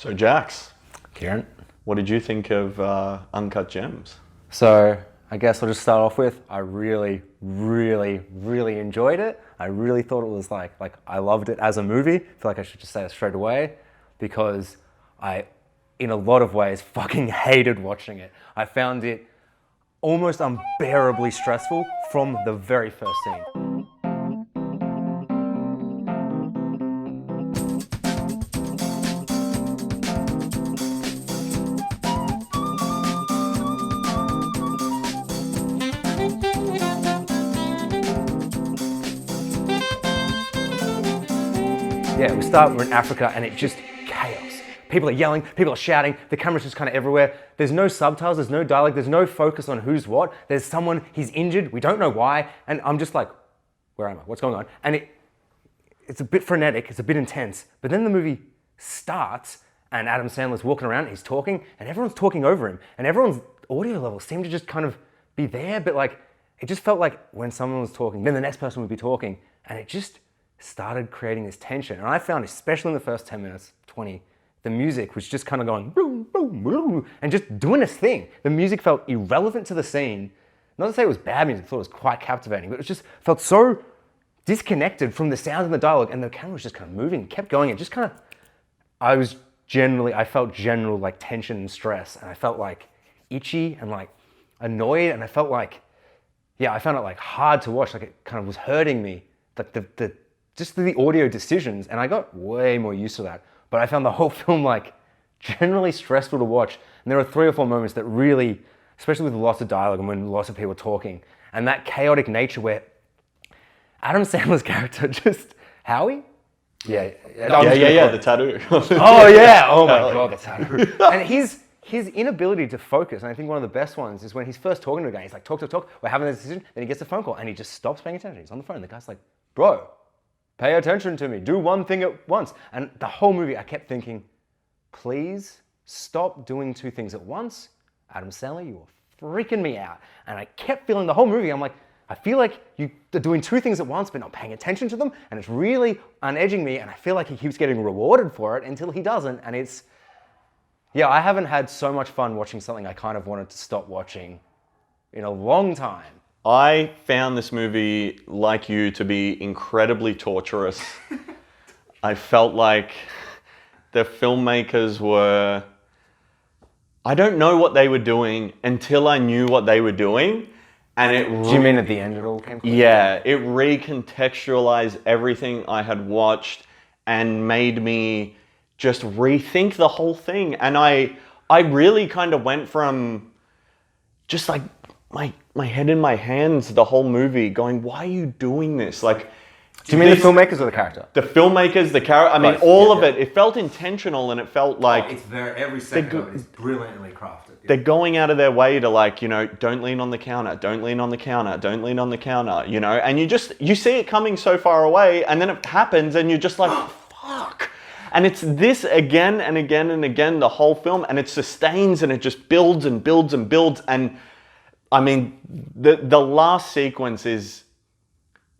So Jax, Keiran. what did you think of Uncut Gems? So I guess I'll just start off with, I really enjoyed it. I really thought it was like I loved it as a movie. I feel like I should just say it straight away because I, in a lot of ways, fucking hated watching it. I found it almost unbearably stressful from the very first scene. Yeah, we're in Africa and it's just chaos. People are yelling, people are shouting, the camera's just kind of everywhere. There's no subtitles, there's no dialogue, there's no focus on who's what. There's someone, he's injured, we don't know why, and I'm just like, where am I? What's going on? And it's a bit frenetic, it's a bit intense, but then the movie starts and Adam Sandler's walking around, he's talking, and everyone's talking over him, and everyone's audio levels seem to just kind of be there, but like, it just felt like when someone was talking, then the next person would be talking, and it just started creating this tension. And I found, especially in the first 10 minutes, 20, the music was just kind of going boom, boom, boom, and just doing its thing. The music felt irrelevant to the scene. Not to say it was bad music, I thought it was quite captivating, but it just felt so disconnected from the sound and the dialogue, and the camera was just kind of moving, kept going, and just kind of, I felt general like tension and stress, and I felt like itchy and like annoyed, and I felt like, I found it like hard to watch, like it kind of was hurting me, like just the audio decisions, and I got way more used to that. But I found the whole film like generally stressful to watch. And there are 3 or 4 moments that really, especially with lots of dialogue and when lots of people are talking, and that chaotic nature where Adam Sandler's character just, Howie? The tattoo. Oh yeah, oh my God, the tattoo. And his inability to focus, and I think one of the best ones is when he's first talking to a guy, he's like, talk, we're having this decision, then he gets a phone call and he just stops paying attention. He's on the phone, the guy's like, bro, pay attention to me, do one thing at once. And the whole movie, I kept thinking, please stop doing 2 things at once. Adam Sandler, you are freaking me out. And I kept feeling the whole movie, I'm like, I feel like you're doing 2 things at once, but not paying attention to them. And it's really unedging me. And I feel like he keeps getting rewarded for it until he doesn't. And it's, I haven't had so much fun watching something I kind of wanted to stop watching in a long time. I found this movie, like you, to be incredibly torturous. I felt like the filmmakers were, I don't know what they were doing until I knew what they were doing. And Do you mean at the end it all came clear? Yeah, it recontextualized everything I had watched and made me just rethink the whole thing. And I really kind of went from just like my head in my hands the whole movie going, why are you doing this? Like, do you mean the filmmakers or the character? The filmmakers, the character, I mean, all of it. It felt intentional and it felt like... it's every second of it is brilliantly crafted. They're going out of their way to like, don't lean on the counter, don't lean on the counter, don't lean on the counter, and you see it coming so far away and then it happens and you're just like, fuck. And it's this again and again and again, the whole film, and it sustains and it just builds and builds and builds. And I mean, the last sequence is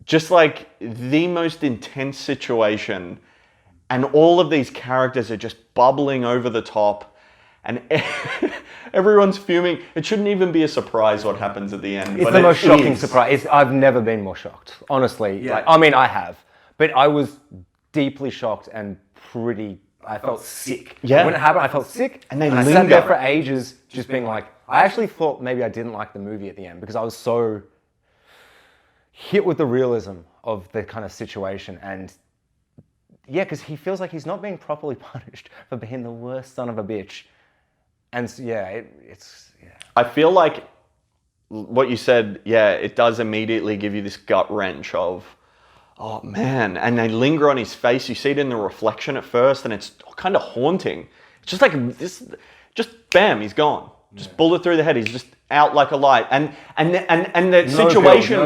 just like the most intense situation, and all of these characters are just bubbling over the top, and everyone's fuming. It shouldn't even be a surprise what happens at the end. It's the most shocking surprise. I've never been more shocked, honestly. Yeah. I have, but I was deeply shocked and I felt sick. Yeah. When it happened, I felt sick, and I sat there for ages just being like, I actually thought maybe I didn't like the movie at the end because I was so hit with the realism of the kind of situation. And because he feels like he's not being properly punished for being the worst son of a bitch. And it's I feel like what you said, it does immediately give you this gut wrench of, oh man, and they linger on his face. You see it in the reflection at first, and it's kind of haunting. It's just like this, just bam, he's gone. Just bullet through the head. He's just out like a light, and the situation,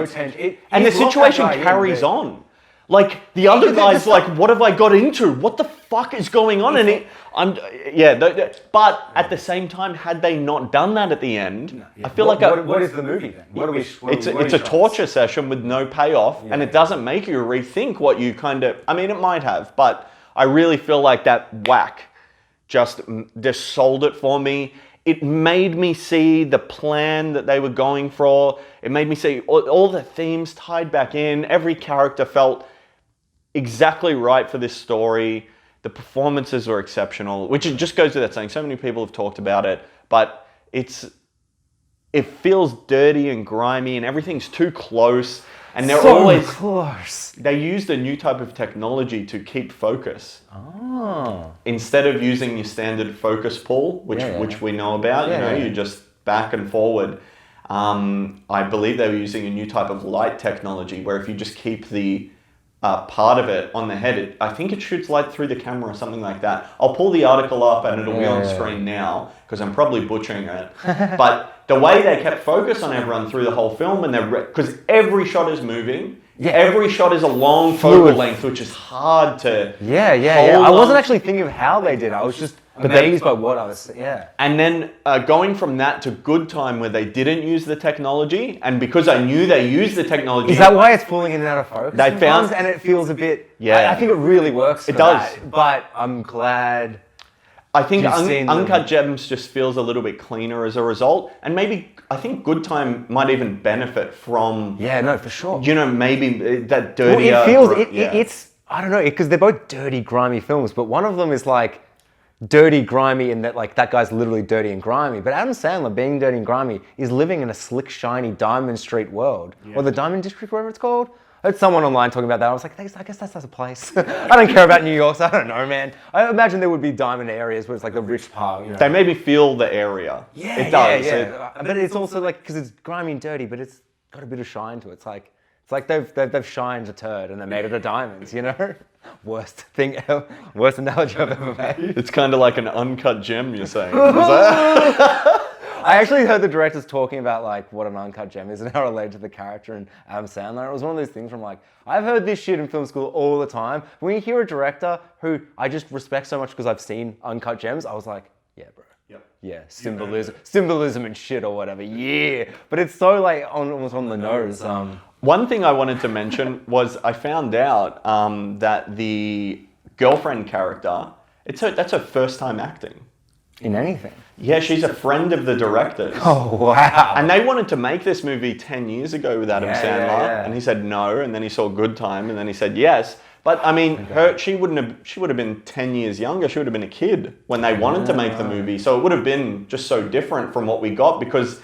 and the situation carries on. Like the other guy's like, what have I got into? What the fuck is going on? And but at the same time, had they not done that at the end, I feel like what is the movie then? It's a torture session with no payoff, and it doesn't make you rethink what you kind of. I mean, it might have, but I really feel like that whack just sold it for me. It made me see the plan that they were going for. It made me see all the themes tied back in. Every character felt exactly right for this story. The performances were exceptional, which it just goes without saying. So many people have talked about it, but it feels dirty and grimy, and everything's too close. And they're so always close. They used a new type of technology to keep focus. Oh. Instead of using your standard focus pull, which we know about, you just back and forward. I believe they were using a new type of light technology where if you just keep the part of it on the head, I think it shoots light through the camera or something like that. I'll pull the article up and it'll be on screen now because I'm probably butchering it. But the way they kept focus on everyone through the whole film, and because every shot is moving, every shot is a long focal length, which is hard to I wasn't actually thinking of how they did it. I was just amazed by what I was. And then going from that to Good Time, where they didn't use the technology, and because I knew they used the technology, is that why it's pulling in and out of focus? They found, and it feels a bit. I think it really works. It does, but I'm glad. I think Uncut Gems just feels a little bit cleaner as a result, and maybe I think Good Time might even benefit from. Yeah, no, for sure. Maybe that dirtier. Well, it feels it's I don't know, because they're both dirty, grimy films, but one of them is like dirty, grimy, in that like that guy's literally dirty and grimy. But Adam Sandler, being dirty and grimy, is living in a slick, shiny Diamond Street world, or the Diamond District, whatever it's called. I heard someone online talking about that. I was like, I guess that's a place. I don't care about New York, so I don't know, man. I imagine there would be diamond areas where it's like the rich part. They made me feel the area. Yeah, it does. But it's also like, because it's grimy and dirty, but it's got a bit of shine to it. It's like they've shined a turd and they made it a diamonds, Worst thing ever, worst analogy I've ever made. It's kind of like an uncut gem, you're saying. I actually heard the directors talking about like what an uncut gem is and how it related to the character and Adam Sandler. It was one of those things from like, I've heard this shit in film school all the time. When you hear a director who I just respect so much because I've seen Uncut Gems, I was like, yeah, bro. Yeah, symbolism and shit or whatever. Yeah, but it's so like almost on the nose. One thing I wanted to mention was I found out that the girlfriend character, that's her first time acting. In anything? Yeah, she's a friend of the director's. Oh, wow. And they wanted to make this movie 10 years ago with Adam Sandler, and he said no, and then he saw Good Time, and then he said yes. But I mean, she would have been 10 years younger. She would have been a kid when they wanted to make the movie. So it would have been just so different from what we got because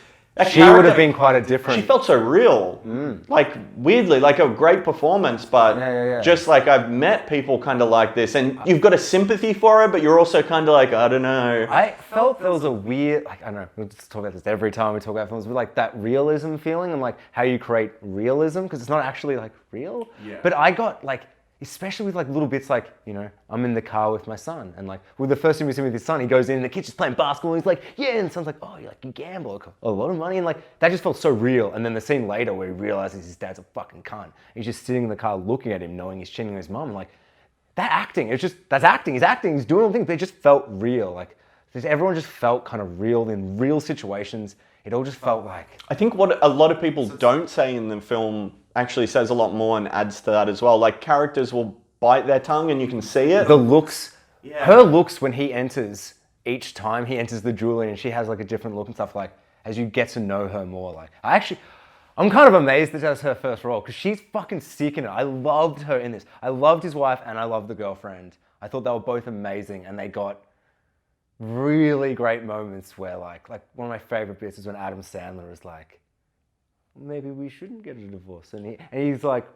she would have been quite a different. She felt so real, like weirdly, like a great performance. But just like I've met people kind of like this, and you've got a sympathy for her, but you're also kind of like, I don't know. I felt there was a weird, like, I don't know, we'll just talk about this every time we talk about films, but like that realism feeling and like how you create realism because it's not actually like real. Yeah. But I got like, especially with like little bits like, I'm in the car with my son and like with the first thing we see with his son, he goes in the kitchen's playing basketball and he's like, yeah, and the son's like, oh, you gamble a lot of money, and like that just felt so real. And then the scene later where he realizes his dad's a fucking cunt. He's just sitting in the car looking at him knowing he's cheating on his mom, and like that acting, that's acting, he's doing all the things, but it just felt real. Like everyone just felt kind of real in real situations. It all just felt like... I think what a lot of people don't say in the film actually says a lot more and adds to that as well. Like characters will bite their tongue and you can see it. The looks, her looks when he enters, each time he enters the jewelry and she has like a different look and stuff, like as you get to know her more, like I'm kind of amazed that that's her first role because she's fucking sick in it. I loved her in this. I loved his wife and I loved the girlfriend. I thought they were both amazing and they got really great moments where like one of my favorite bits is when Adam Sandler is like, maybe we shouldn't get a divorce, and he's like,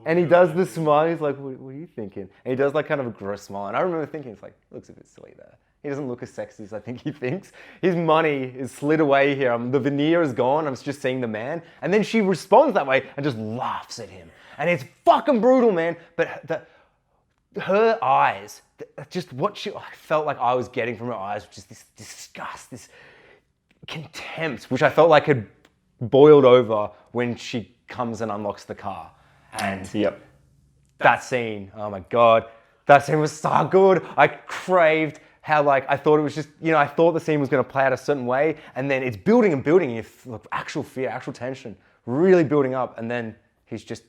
and he does the smile. He's like, what are you thinking? And he does like kind of a gross smile. And I remember thinking, it's like, looks a bit silly there. He doesn't look as sexy as I think he thinks. His money is slid away here. The veneer is gone. I'm just seeing the man. And then she responds that way and just laughs at him. And it's fucking brutal, man. But her eyes, just what I felt like I was getting from her eyes, was just this disgust, this contempt, which I felt like had boiled over when she comes and unlocks the car. And that scene, oh my God, that scene was so good. I craved how like, I thought it was just, I thought the scene was going to play out a certain way, and then it's building and building, and actual fear, actual tension, really building up, and then he's just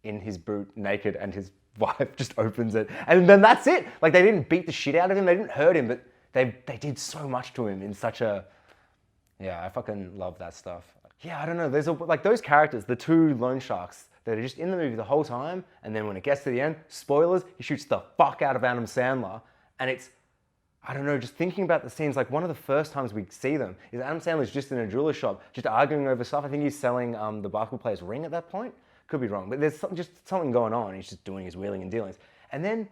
in his boot, naked, and his wife just opens it. And then that's it. Like, they didn't beat the shit out of him. They didn't hurt him, but they did so much to him in such a... Yeah, I fucking love that stuff. Yeah, I don't know. There's like those characters, the two loan sharks that are just in the movie the whole time. And then when it gets to the end, spoilers, he shoots the fuck out of Adam Sandler. And it's, I don't know, just thinking about the scenes, like one of the first times we see them is Adam Sandler's just in a jeweler shop, just arguing over stuff. I think he's selling the basketball player's ring at that point. Could be wrong, but there's just something going on. He's just doing his wheeling and dealings. And then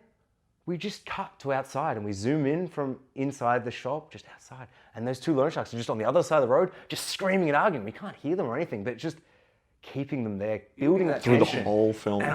we just cut to outside and we zoom in from inside the shop, just outside. And those two loan sharks are just on the other side of the road, just screaming and arguing. We can't hear them or anything, but just keeping them there, building that through tension. the whole film. And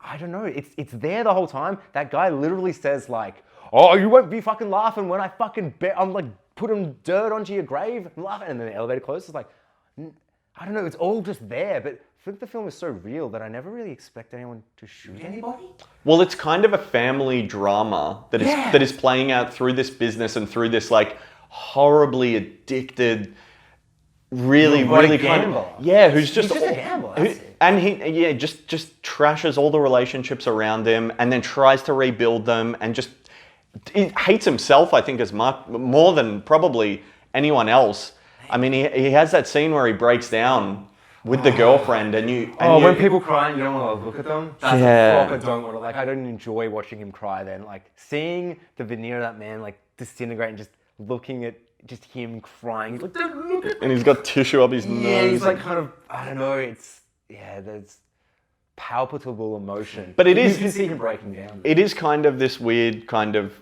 I don't know, it's there the whole time. That guy literally says like, oh, you won't be fucking laughing when I fucking I'm like putting dirt onto your grave and laughing. And then the elevator closes. Like, I don't know, it's all just there. But I think the film is so real that I never really expect anyone to shoot anybody. Well, it's kind of a family drama that is playing out through this business and through this like horribly addicted, really kind of who's just a gambler. And he just trashes all the relationships around him and then tries to rebuild them and just he hates himself, I think, as much more than probably anyone else. I mean, he has that scene where he breaks down with the girlfriend when people cry and you don't want to look at them, that's the fuck I don't want to, like, I don't enjoy watching him cry then. Like, seeing the veneer of that man, like, disintegrate and just looking at just him crying. He's like, don't look at me. And he's got tissue up his nose. Yeah, he's like kind of, I don't know, there's palpable emotion. But it is... You can see him breaking down. It is kind of this weird kind of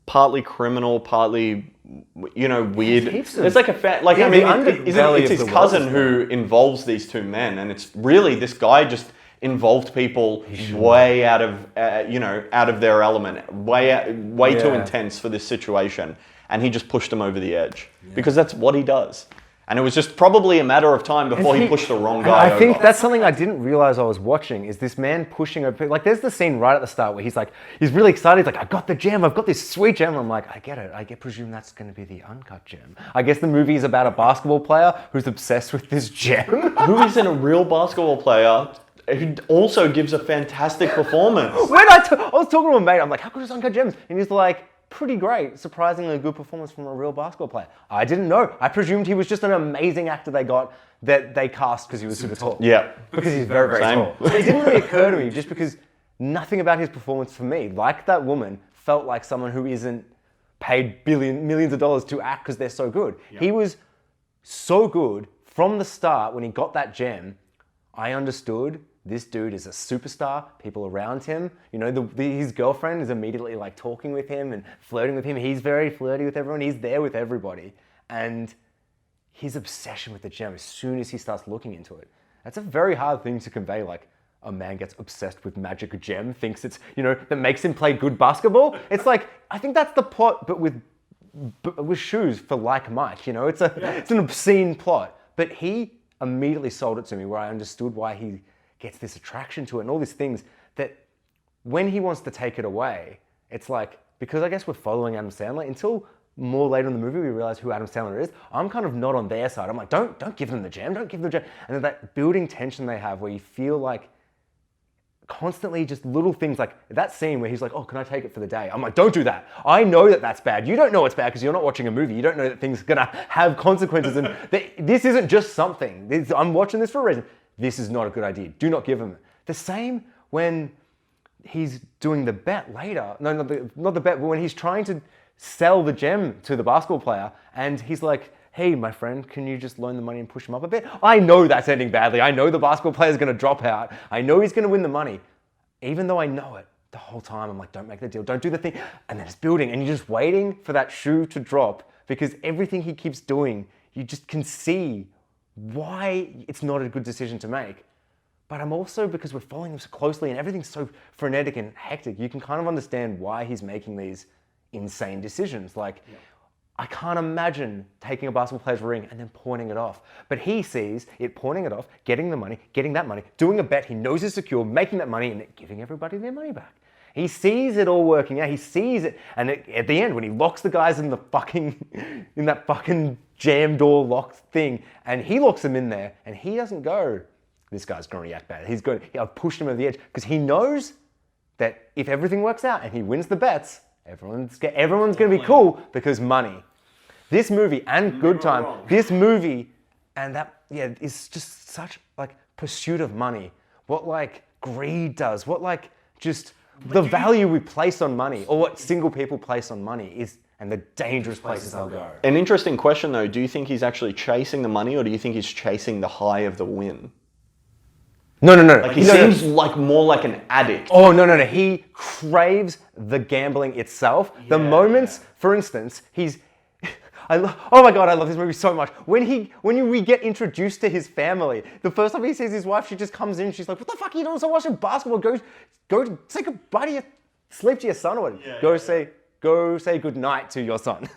partly criminal, partly... weird. It's like it's his cousin who involves these two men, and it's really this guy just involved people way out of out of their element, way too intense for this situation, and he just pushed them over the edge because that's what he does. And it was just probably a matter of time before he pushed the wrong guy over. I think that's something I didn't realize I was watching, is this man pushing over. Like, there's the scene right at the start where he's really excited. He's like, I got the gem. I've got this sweet gem. I'm like, I get it. I presume that's going to be the uncut gem. I guess the movie is about a basketball player who's obsessed with this gem. Who isn't a real basketball player who also gives a fantastic performance. When I was talking to a mate, I'm like, how good is Uncut Gems? And he's like, pretty great, surprisingly good performance from a real basketball player. I didn't know. I presumed he was just an amazing actor that they cast because he was super tall. Yeah. Because he's very, very tall. So it didn't really occur to me, just because nothing about his performance for me, like that woman, felt like someone who isn't paid millions of dollars to act because they're so good. Yep. He was so good from the start. When he got that gem, I understood this dude is a superstar, people around him. His girlfriend is immediately like talking with him and flirting with him. He's very flirty with everyone. He's there with everybody. And his obsession with the gem, as soon as he starts looking into it, that's a very hard thing to convey. Like, a man gets obsessed with magic gem, thinks it's, that makes him play good basketball. It's like, I think that's the plot, but with shoes for like Mike, it's an obscene plot. But he immediately sold it to me, where I understood why he gets this attraction to it and all these things, that when he wants to take it away, it's like, because I guess we're following Adam Sandler, until more later in the movie we realize who Adam Sandler is, I'm kind of not on their side. I'm like, don't give them the gem, don't give them the gem. And then that building tension they have, where you feel like constantly just little things, like that scene where he's like, oh, can I take it for the day? I'm like, don't do that. I know that that's bad. You don't know it's bad because you're not watching a movie. You don't know that things are gonna have consequences, and this isn't just something. I'm watching this for a reason. This is not a good idea. Do not give him. The same when he's doing the bet later. No, not the bet, but when he's trying to sell the gem to the basketball player, and he's like, hey, my friend, can you just loan the money and push him up a bit? I know that's ending badly. I know the basketball player's going to drop out. I know he's going to win the money. Even though I know it, the whole time I'm like, don't make the deal, don't do the thing. And then it's building, and you're just waiting for that shoe to drop, because everything he keeps doing, you just can see why it's not a good decision to make. But I'm also, because we're following him so closely and everything's so frenetic and hectic, you can kind of understand why he's making these insane decisions. Like, I can't imagine taking a basketball player's ring and then pawning it off. But he sees it, pawning it off, getting the money, getting that money, doing a bet he knows is secure, making that money, and then giving everybody their money back. He sees it all working out. He sees it. And at the end, when he locks the guys in that fucking jam door locked thing, and he locks them in there, and he doesn't go, this guy's going to react bad. I've pushed him over the edge because he knows that if everything works out and he wins the bets, everyone's going to be cool because money. This movie and Good Time, this movie and that, is just such like pursuit of money. What like greed does, what like just the value we place on money, or what single people place on money is, and the dangerous places they'll go. An interesting question though, do you think he's actually chasing the money or do you think he's chasing the high of the win? No. Like he seems like more like an addict. Oh, no. He craves the gambling itself. The moments, for instance, oh my God, I love this movie so much. When we get introduced to his family, the first time he sees his wife, she just comes in, she's like, what the fuck are you doing? So watching basketball, go say goodbye to your, sleep to your son or whatever. Go say goodnight to your son.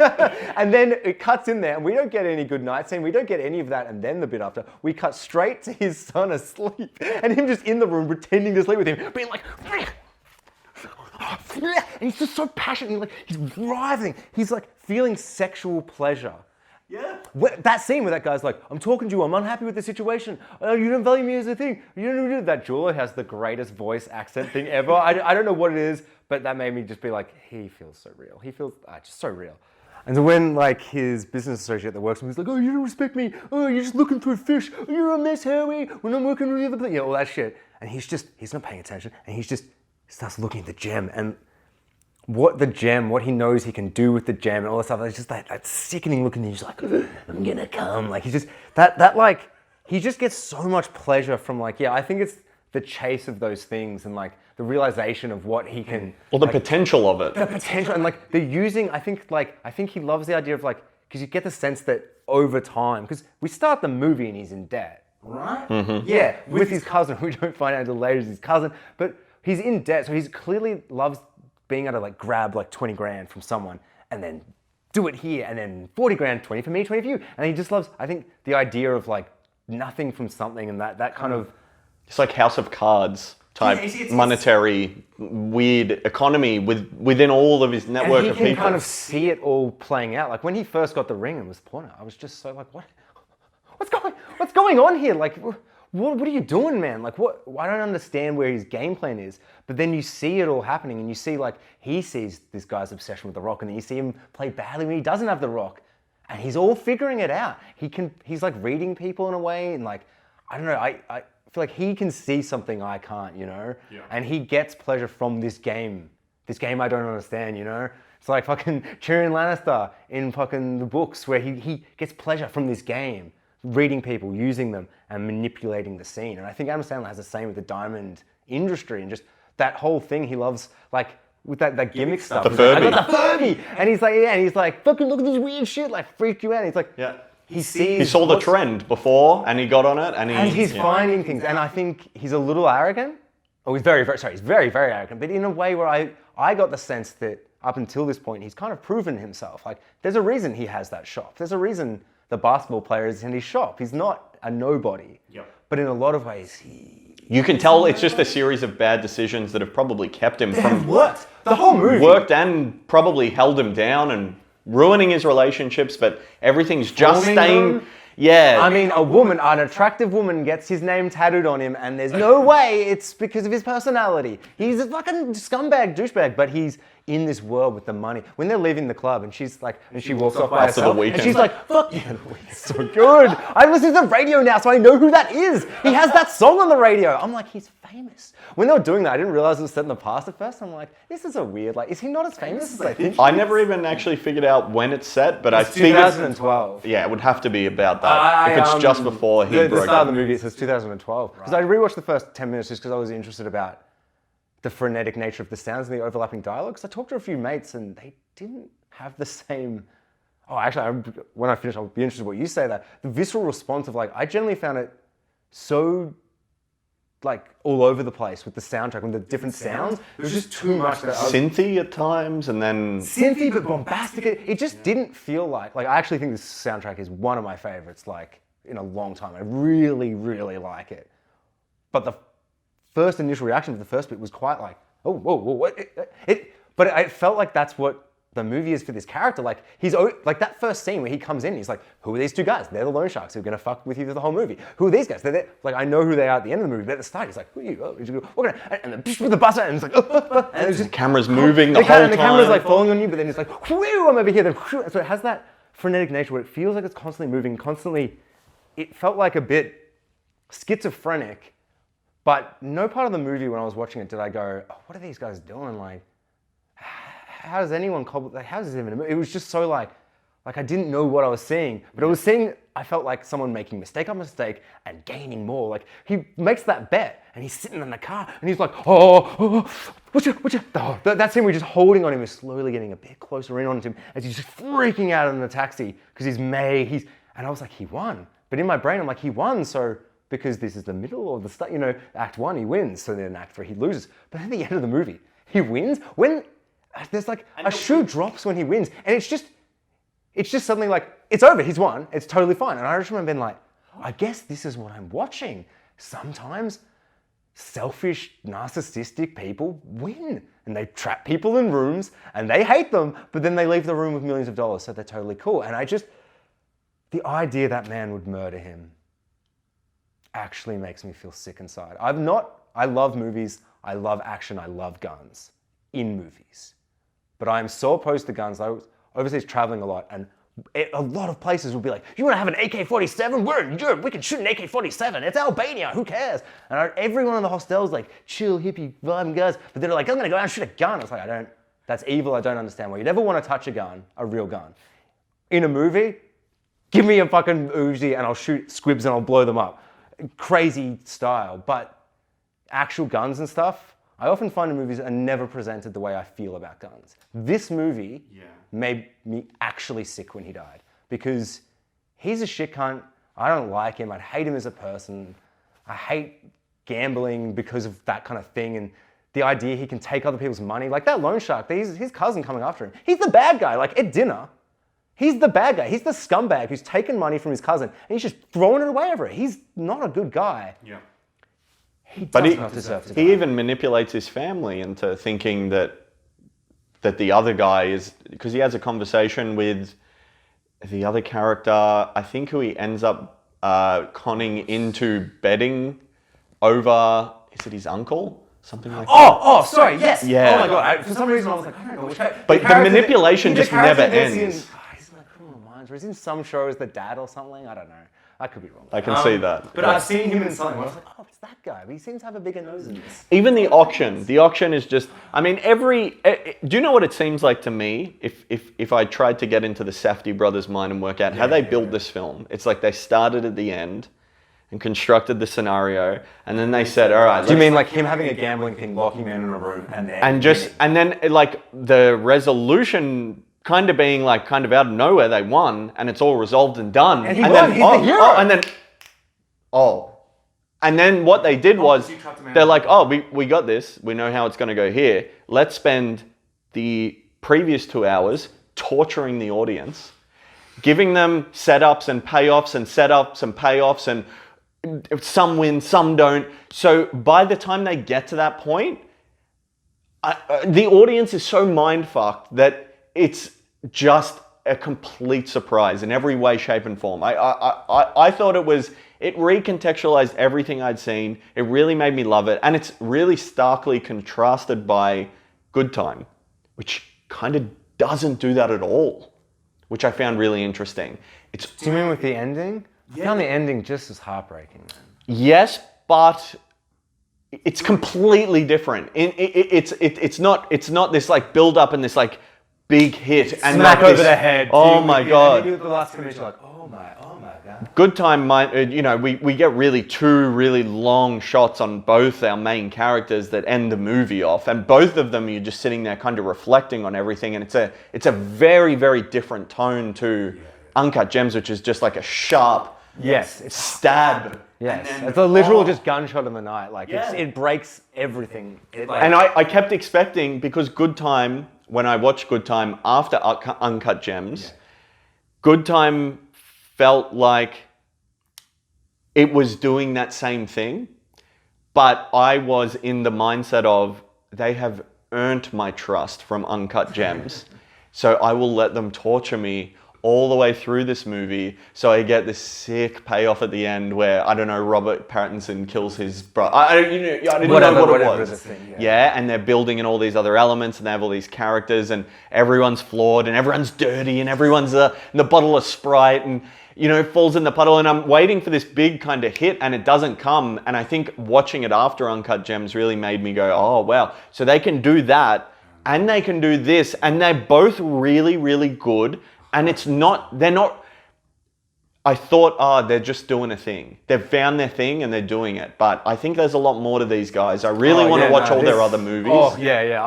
And then it cuts in there and we don't get any goodnight scene. We don't get any of that. And then the bit after, we cut straight to his son asleep and him just in the room pretending to sleep with him, being like, and he's just so passionate. He's writhing. He's like feeling sexual pleasure. Yeah. That scene where that guy's like, I'm talking to you, I'm unhappy with the situation. You don't value me as a thing. You don't do that. Jeweler has the greatest voice accent thing ever. I don't know what it is, but that made me just be like, he feels so real. He feels just so real. And so when like his business associate that works with him, he's like, oh, you don't respect me. Oh, you're just looking for a fish. Oh, you're a mess, Howie. When I'm working with the other place, all that shit. And he's not paying attention. And he starts looking at the gem and what he knows he can do with the gem and all that stuff. It's just that sickening look, and he's like, I'm gonna come. Like he's just like he just gets so much pleasure from like, I think it's the chase of those things and like the realization of what he can, or the potential of it. The potential and like the using. I think he loves the idea of like, because you get the sense that over time, because we start the movie and he's in debt, right? Mm-hmm. Yeah, with his cousin. We don't find out until later it's his cousin, but he's in debt, so he's clearly loves being able to like grab like 20 grand from someone and then do it here and then 40 grand, 20 for me, 20 for you. And he just loves, I think, the idea of like nothing from something and that kind of... It's like House of Cards type monetary weird economy within all of his network of people. And he can kind of see it all playing out. Like when he first got the ring and was porno, I was just so like, what's going on here? Like, what are you doing, man? Like, I don't understand where his game plan is. But then you see it all happening and you see like, he sees this guy's obsession with the rock and then you see him play badly when he doesn't have the rock. And he's all figuring it out. He's like reading people in a way and like, I don't know, I feel like he can see something I can't, you know? Yeah. And he gets pleasure from this game I don't understand, you know? It's like fucking Tyrion Lannister in fucking the books where he gets pleasure from this game. Reading people, using them, and manipulating the scene. And I think Adam Sandler has the same with the diamond industry and just that whole thing he loves, like with that gimmick stuff. The Furby. Like, I got the Furby! And he's like, fucking look at this weird shit, like freak you out. And he's like, he saw the trend before and he got on it and he's finding things. And I think he's a little arrogant. Oh, he's very, very arrogant. But in a way where I got the sense that up until this point, he's kind of proven himself. Like, there's a reason he has that shop. There's a reason the basketball player is in his shop. He's not a nobody. Yep. But in a lot of ways, you can tell it's just a series of bad decisions that have probably kept him from worked. The whole movie worked and probably held him down and ruining his relationships, but everything's just staying. Yeah. I mean, an attractive woman gets his name tattooed on him and there's no way it's because of his personality. He's a fucking scumbag, douchebag, but he's in this world with the money. When they're leaving the club and she's like, and she walks off by herself, and she's like, fuck yeah, the weekend's so good. I listen to the radio now, so I know who that is. He has that song on the radio. I'm like, he's famous. When they were doing that, I didn't realize it was set in the past at first. I'm like, this is a weird, like, is he not as famous as I think? I never even actually figured out when it's set, but I think 2012. Yeah, it would have to be about that. If it's just before he broke the start of the movie, it says 2012. Because I rewatched the first 10 minutes just because I was interested about the frenetic nature of the sounds and the overlapping dialogues. I talked to a few mates and they didn't have the same... Oh, actually, when I finish, I'll be interested in what you say that. The visceral response of like, I generally found it so like all over the place with the soundtrack, with the different sounds. It was just too much. Synthy at times and then... Synthy, but bombastic. It just didn't feel like I actually think this soundtrack is one of my favorites like in a long time. I really, really like it. But the first initial reaction to the first bit was quite like, oh, whoa, what? But it felt like that's what the movie is for this character. Like like that first scene where he comes in, he's like, who are these two guys? They're the loan sharks who are gonna fuck with you through the whole movie. Who are these guys? They're like, I know who they are at the end of the movie, but at the start he's like, who are you? Oh, we're gonna, and then with the buzzer, and it's like, and it's just the camera's moving the whole time. And the camera's like falling on you, but then it's like, whew, I'm over here. Then so it has that frenetic nature where it feels like it's constantly moving, constantly. It felt like a bit schizophrenic, but no part of the movie when I was watching it did I go, oh, what are these guys doing? Like, how does anyone how is this even a movie? It was just so like I didn't know what I was seeing, but I was seeing, I felt like someone making mistake on mistake and gaining more. Like he makes that bet and he's sitting in the car and he's like, what's your, that scene where he's just holding on him is slowly getting a bit closer in on him as he's just freaking out in the taxi because and I was like, he won. But in my brain, I'm like, he won, so because this is the middle of the start, act one, he wins, so then act three, he loses. But at the end of the movie, he wins when there's like a shoe drops when he wins, and it's just suddenly like, it's over, he's won, it's totally fine. And I just remember being like, I guess this is what I'm watching. Sometimes selfish, narcissistic people win, and they trap people in rooms, and they hate them, but then they leave the room with millions of dollars, so they're totally cool. And the idea that man would murder him actually makes me feel sick inside. I love movies, I love action, I love guns in movies. But I am so opposed to guns. I was overseas traveling a lot, and a lot of places would be like, you want to have an AK-47? We're in Europe, we can shoot an AK-47. It's Albania, who cares? And everyone in the hostel's like, chill, hippie, vibing guys. But they're like, I'm gonna go out and shoot a gun. It's like, that's evil, I don't understand why you'd ever want to touch a gun, a real gun. In a movie, give me a fucking Uzi and I'll shoot squibs and I'll blow them up. Crazy style, but actual guns and stuff, I often find in movies are never presented the way I feel about guns. This movie made me actually sick when he died because he's a shit cunt. I don't like him. I hate him as a person. I hate gambling because of that kind of thing and the idea he can take other people's money. Like that loan shark, his cousin coming after him. He's the bad guy, like at dinner. He's the bad guy. He's the scumbag who's taken money from his cousin and he's just throwing it away over it. He's not a good guy. Yeah. He even manipulates his family into thinking that the other guy is, because he has a conversation with the other character, I think who he ends up conning into betting over, is it his uncle? Something like that. Sorry, yes. Yeah. Oh my God, for some reason I was like, I don't know which character. But the manipulation just never ends. He's like Criminal Minds, or he's in some show as the dad or something, I don't know. I could be wrong. I can see that. But I've seen him in something where I was like, oh, it's that guy. But he seems to have a bigger nose than this. Even the auction is just, I mean, do you know what it seems like to me if I tried to get into the Safdie brothers' mind and work out how they built this film? It's like they started at the end and constructed the scenario, and then they said, all right. Do you mean like him having a gambling thing, locking him in a room, and then like the resolution kind of being like kind of out of nowhere, they won, and it's all resolved and done. And he won, he's the hero. And then what they did was, they're like, we got this, we know how it's going to go here. Let's spend the previous 2 hours torturing the audience, giving them setups and payoffs and setups and payoffs, and some win, some don't. So by the time they get to that point, the audience is so mind-fucked that it's just a complete surprise in every way, shape, and form. I thought it recontextualized everything I'd seen. It really made me love it. And it's really starkly contrasted by Good Time, which kind of doesn't do that at all, which I found really interesting. Do you mean with the ending? I found the ending just as heartbreaking. Yes, but it's completely different. It's not this like build up and this like big hit and smack over the head. Oh my God! The last commission, like oh my God. Good Time, we get two really long shots on both our main characters that end the movie off, and both of them you're just sitting there kind of reflecting on everything, and it's a very, very different tone to Uncut Gems, which is just like a sharp stab. Yes, it's a literal just gunshot in the night. Like it breaks everything. And I kept expecting, because Good Time, when I watched Good Time after Uncut Gems, Good Time felt like it was doing that same thing, but I was in the mindset of, they have earned my trust from Uncut Gems. So I will let them torture me all the way through this movie, so I get this sick payoff at the end where, I don't know, Robert Pattinson kills his brother. I didn't know what it was. Yeah, and they're building in all these other elements, and they have all these characters, and everyone's flawed, and everyone's dirty, and everyone's in the bottle of Sprite, and falls in the puddle. And I'm waiting for this big kind of hit, and it doesn't come. And I think watching it after Uncut Gems really made me go, oh wow, so they can do that, and they can do this, and they're both really, really good. And they're not, I thought, they're just doing a thing. They've found their thing and they're doing it. But I think there's a lot more to these guys. I really want to watch all their other movies. Oh, yeah.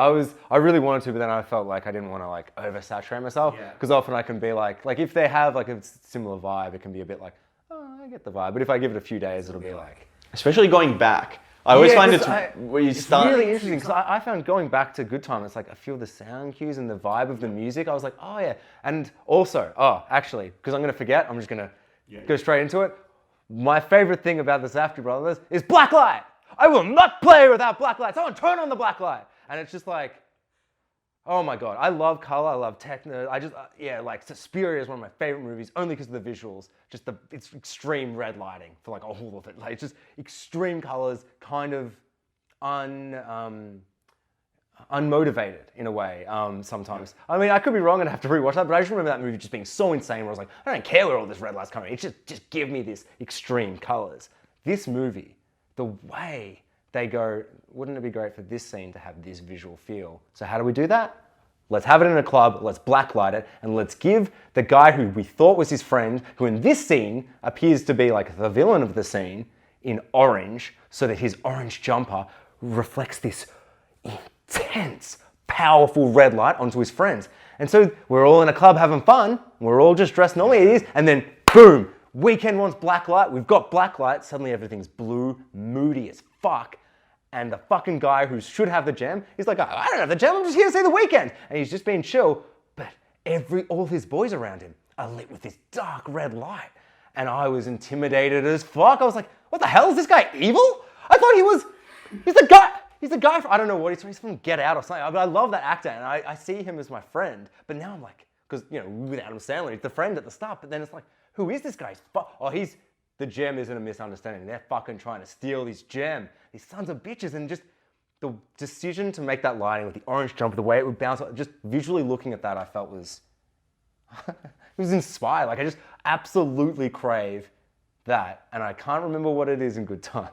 I really wanted to, but then I felt like I didn't want to oversaturate myself. Because often I can be like if they have a similar vibe, it can be a bit like, oh, I get the vibe. But if I give it a few days, it'll be like... Especially going back. I always find it's where you start... It's really interesting, because I found going back to Good Time, it's like I feel the sound cues and the vibe of the music. I was like, oh yeah. And also, actually, because I'm going to forget, I'm just going to go straight into it. My favorite thing about the Safdie brothers is blacklight. I will not play without blacklight. Someone turn on the blacklight. And it's just like, oh my God. I love color. I love techno. Suspiria is one of my favorite movies, only because of the visuals. It's extreme red lighting for all of it. It's just extreme colors, kind of unmotivated in a way sometimes. I mean, I could be wrong and have to rewatch that, but I just remember that movie just being so insane where I was like, I don't care where all this red light's coming. It's just give me this extreme colors. This movie, the way they go, wouldn't it be great for this scene to have this visual feel? So how do we do that? Let's have it in a club, let's blacklight it, and let's give the guy who we thought was his friend, who in this scene appears to be the villain of the scene, in orange, so that his orange jumper reflects this intense, powerful red light onto his friends. And so we're all in a club having fun, we're all just dressed normally, it is, and then boom, Weekend wants blacklight, we've got blacklight, suddenly everything's blue, moody as fuck. And the fucking guy who should have the gem, he's like, I don't have the gem, I'm just here to see the Weekend. And he's just being chill, but all his boys around him are lit with this dark red light. And I was intimidated as fuck. I was like, what the hell, is this guy evil? I thought he's the guy from, I don't know what he's from Get Out or something. But I love that actor and I see him as my friend. But now I'm like, because, with Adam Sandler, he's the friend at the start. But then it's like, who is this guy? The gem isn't a misunderstanding. They're fucking trying to steal this gem. These sons of bitches. And just the decision to make that lighting with the orange jumper, the way it would bounce, just visually looking at that, I felt was, it was inspired. I just absolutely crave that. And I can't remember what it is in Good Time.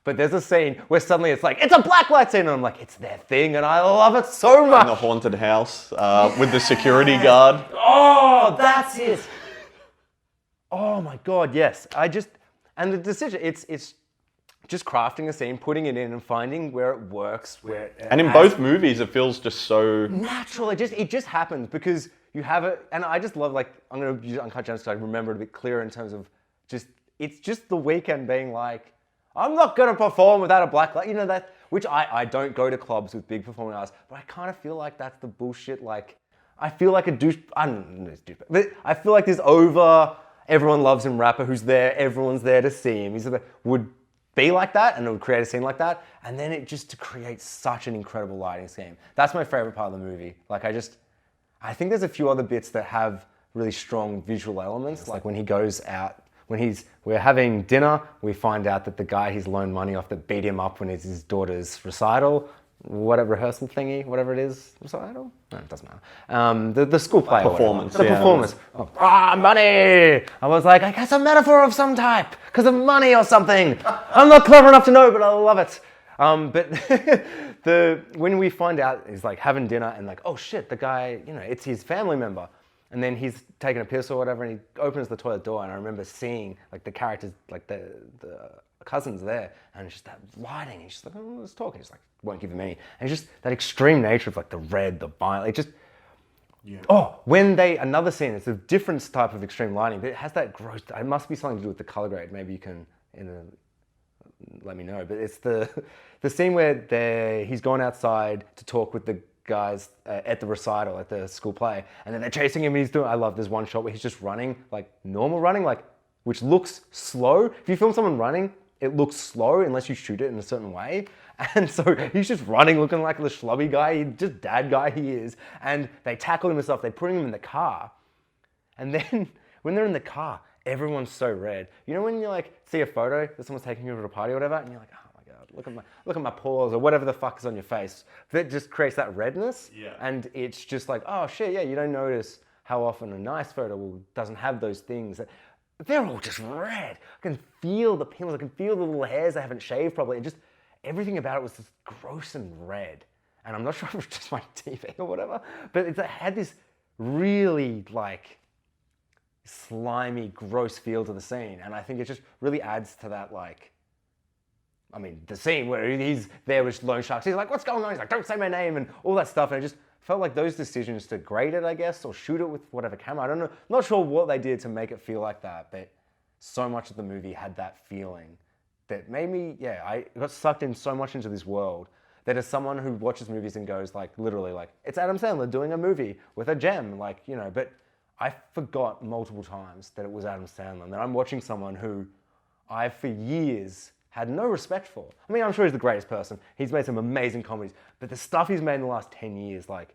But there's a scene where suddenly it's like, it's a blacklight scene. And I'm like, it's their thing. And I love it so much. In the haunted house with the security guard. Oh, that's it. Oh my God, yes. And the decision, it's just crafting a scene, putting it in and finding where it works, and in both movies, it feels just so natural. It just happens because you have it, and I just love, I'm going to use Uncut Gems so I remember it a bit clearer in terms of it's just the Weekend being like, I'm not going to perform without a black light, that, which I don't go to clubs with big performing artists, but I kind of feel like that's the bullshit, I feel like a douche, I don't know, but I feel like this everyone loves him rapper who's there, everyone's there to see him. Would be like that and it would create a scene like that. And then it just to create such an incredible lighting scheme. That's my favorite part of the movie. I think there's a few other bits that have really strong visual elements. Like when he goes out, we're having dinner, we find out that the guy he's loaned money off that beat him up when it's his daughter's recital, rehearsal thingy, whatever it is, recital? No, it doesn't matter. The school play. Performance. The performance. Money! I was like, I guess a metaphor of some type, because of money or something. I'm not clever enough to know, but I love it. But when we find out, he's having dinner and oh shit, the guy, it's his family member. And then he's taking a piss or whatever and he opens the toilet door and I remember seeing the characters, the cousins there, and it's just that lighting. He's just like, oh, let's talk. And he's like, won't give him any. And it's just that extreme nature of the red, the violet. Another scene, it's a different type of extreme lighting, but it has that gross, it must be something to do with the color grade. Maybe you can let me know. But it's the scene where he's gone outside to talk with the guys at the recital, at the school play, and then they're chasing him and I love there's one shot where he's just running, normal running, which looks slow. If you film someone running, it looks slow unless you shoot it in a certain way. And so he's just running looking like the schlubby guy, just dad guy he is. And they tackle him and stuff. They put him in the car. And then when they're in the car, everyone's so red. You know when you like see a photo that someone's taking you to a party or whatever, and you're like, oh my God, look at my pores or whatever the fuck is on your face. That just creates that redness. Yeah. And it's just like, oh shit, yeah, you don't notice how often a nice photo doesn't have those things. They're all just red. I can feel the pimples. I can feel the little hairs they haven't shaved properly. And just everything about it was just gross and red. And I'm not sure if it was just my TV or whatever, but it had this really like slimy, gross feel to the scene. And I think it just really adds to that, like, I mean, the scene where he's there with loan sharks. He's like, what's going on? He's like, don't say my name and all that stuff. And it just felt like those decisions to grade it, I guess, or shoot it with whatever camera. I don't know. I'm not sure what they did to make it feel like that, but so much of the movie had that feeling that made me, I got sucked in so much into this world that as someone who watches movies and goes like, literally like, it's Adam Sandler doing a movie with a gem, like, you know, but I forgot multiple times that it was Adam Sandler, and that I'm watching someone who I, for years, had no respect for. I mean, I'm sure he's the greatest person. He's made some amazing comedies, but the stuff he's made in the last 10 years, like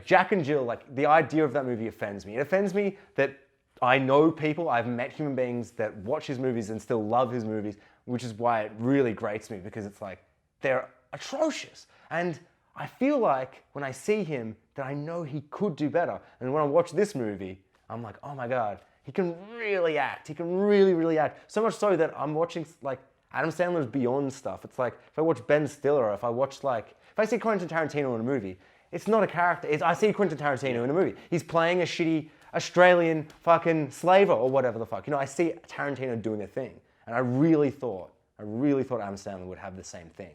Jack and Jill, like the idea of that movie offends me. It offends me that I know people, I've met human beings that watch his movies and still love his movies, which is why it really grates me, because it's like, they're atrocious. And I feel like when I see him that I know he could do better. And when I watch this movie, I'm like, oh my God, he can really act. He can really, really act. So much so that I'm watching like Adam Sandler's beyond stuff. It's like if I watch Ben Stiller, or if I see Quentin Tarantino in a movie, it's not a character. I see Quentin Tarantino in a movie. He's playing a shitty Australian fucking slaver or whatever the fuck. You know, I see Tarantino doing a thing. And I really thought Adam Sandler would have the same thing.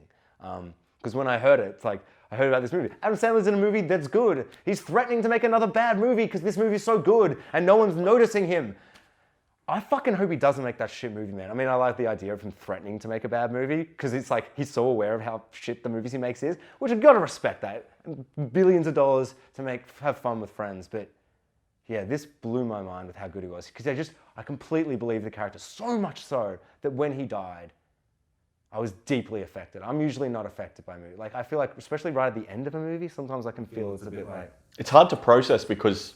Because when I heard it, it's like, I heard about this movie. Adam Sandler's in a movie that's good. He's threatening to make another bad movie because this movie's so good and no one's noticing him. I fucking hope he doesn't make that shit movie, man. I mean, I like the idea of him threatening to make a bad movie because it's like he's so aware of how shit the movies he makes is, which I've got to respect that. Billions of dollars to have fun with friends. But yeah, this blew my mind with how good he was, because I completely believe the character, so much so that when he died, I was deeply affected. I'm usually not affected by movies. Like, I feel like, especially right at the end of a movie, sometimes I can feel it's a bit like... It's hard to process because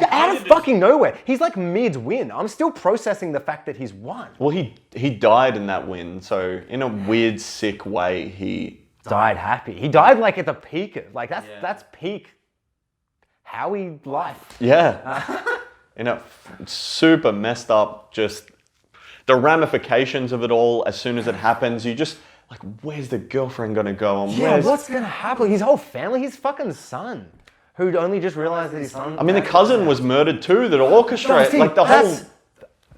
out of fucking nowhere. He's like mid-win. I'm still processing the fact that he's won. Well, he died in that win, so in a weird, sick way, he... died happy. He died like at the peak of... Like, that's peak Howie life. Yeah. In a super messed up, just... The ramifications of it all, as soon as it happens, you just, like, where's the girlfriend gonna go? And what's gonna happen? His whole family, his fucking son, who'd only just realized that his son... I mean, the cousin was murdered too, that orchestrated, like, the whole...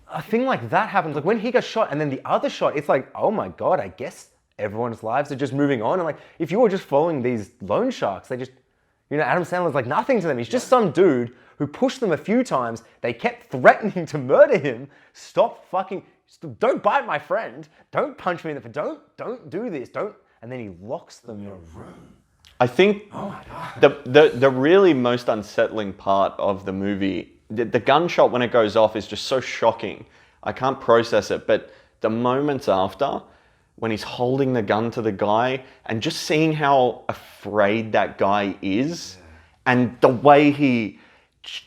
A thing like that happens, like, when he got shot, and then the other shot, it's like, oh my God, I guess everyone's lives are just moving on, and like, if you were just following these loan sharks, they just... You know, Adam Sandler's like nothing to them. He's just some dude who pushed them a few times. They kept threatening to murder him. Stop fucking... Don't bite my friend. Don't punch me in the... Don't do this. Don't... And then he locks them in a room. I think the really most unsettling part of the movie, the gunshot when it goes off is just so shocking. I can't process it. But the moments after, when he's holding the gun to the guy and just seeing how afraid that guy is, and the way he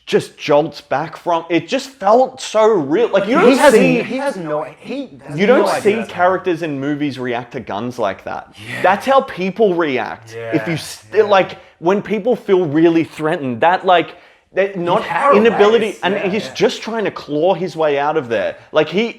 just jolts back from it, just felt so real. Like, you don't see characters in movies react to guns like that. Yeah. That's how people react. Yeah. If you like, when people feel really threatened, that like, not inability, and he's just trying to claw his way out of there. Like, he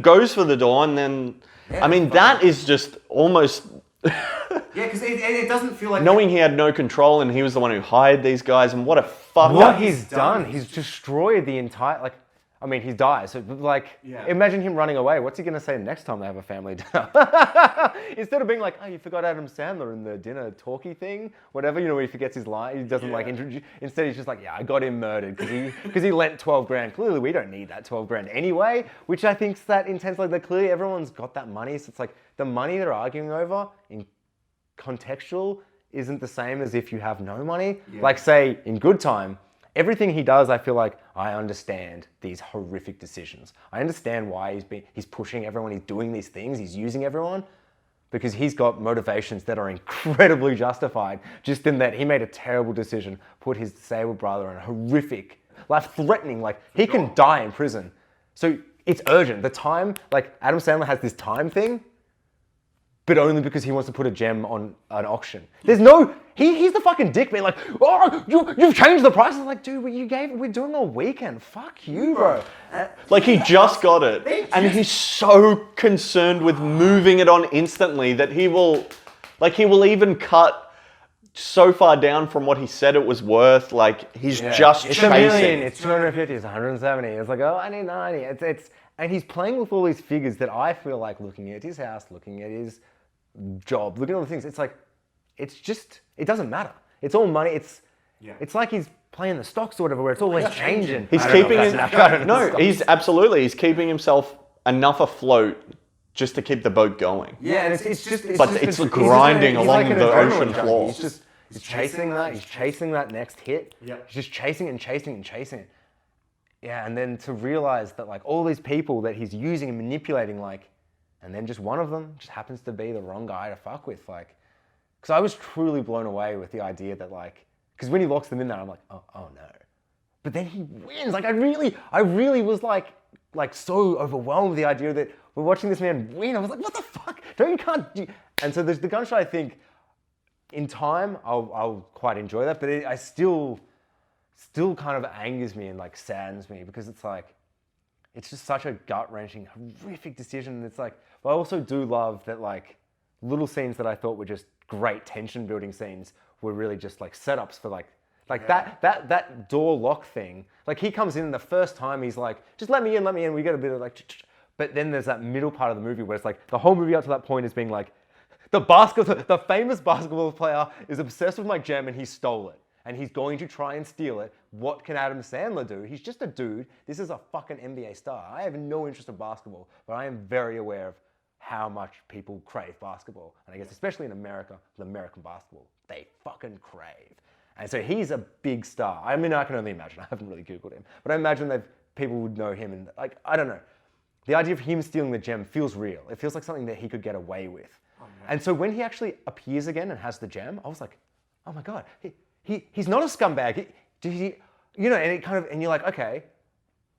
goes for the door, and then I mean, that is just almost... Yeah, because it doesn't feel like... Knowing he had no control and he was the one who hired these guys, and what a fuck... What he's done, he's destroyed the entire... Like, I mean, he dies. So, like, imagine him running away. What's he going to say next time they have a family dinner? Instead of being like, oh, you forgot Adam Sandler in the dinner talkie thing, whatever, you know, where he forgets his line, he doesn't like introduce... Instead, he's just like, yeah, I got him murdered because he lent 12 grand. Clearly, we don't need that 12 grand anyway, which I think's that intense. Like, clearly everyone's got that money. So it's like the money they're arguing over in contextual isn't the same as if you have no money. Yeah. Like, say, in Good Time, everything he does, I feel like I understand these horrific decisions. I understand why he's pushing everyone, he's doing these things, he's using everyone. because he's got motivations that are incredibly justified, just in that he made a terrible decision, put his disabled brother in a horrific, life-threatening, like, he can die in prison. So it's urgent. The time, like, Adam Sandler has this time thing, but only because he wants to put a gem on an auction. There's no, he's the fucking dick being like, oh, you've changed the price. I'm like, dude, we're doing a weekend. Fuck you, bro. Like, he just got it, and he's so concerned with moving it on instantly that he will even cut so far down from what he said it was worth. Like, he's just it's chasing. $1 million, it's 250, it's 170. It's like, oh, I need 90. And he's playing with all these figures that I feel like, looking at his house, looking at his job, looking at all the things, it's like, it's just, it doesn't matter. It's all money. It's like he's playing the stocks or whatever, where it's always changing. He's he's keeping himself enough afloat just to keep the boat going. Yeah, and it's grinding along like the ocean floor. He's chasing that. He's chasing that next hit. Yeah. He's just chasing it and chasing it and chasing it. Yeah, and then to realize that, like, all these people that he's using and manipulating, like, and then just one of them just happens to be the wrong guy to fuck with, like, because I was truly blown away with the idea that, like, because when he locks them in there, I'm like, oh no. But then he wins. Like, I really was like so overwhelmed with the idea that we're watching this man win. I was like, what the fuck? And so there's the gunshot, I think, in time, I'll quite enjoy that, but I still kind of angers me and, like, saddens me, because it's like, it's just such a gut-wrenching, horrific decision. And it's like, but I also do love that, like, little scenes that I thought were just great tension-building scenes were really just, like, setups for, like that door lock thing. Like, he comes in and the first time he's like, just let me in. We get a bit of, like, but then there's that middle part of the movie where it's like, the whole movie up to that point is being like, the famous basketball player is obsessed with my gem and he stole it. And he's going to try and steal it. What can Adam Sandler do? He's just a dude. This is a fucking NBA star. I have no interest in basketball, but I am very aware of how much people crave basketball. And I guess especially in America, with American basketball, they fucking crave. And so he's a big star. I mean, I can only imagine. I haven't really Googled him. But I imagine that people would know him. And, like, I don't know. The idea of him stealing the gem feels real. It feels like something that he could get away with. Oh, and so when he actually appears again and has the gem, I was like, oh my God. He's not a scumbag. And it kind of, and you're like, okay,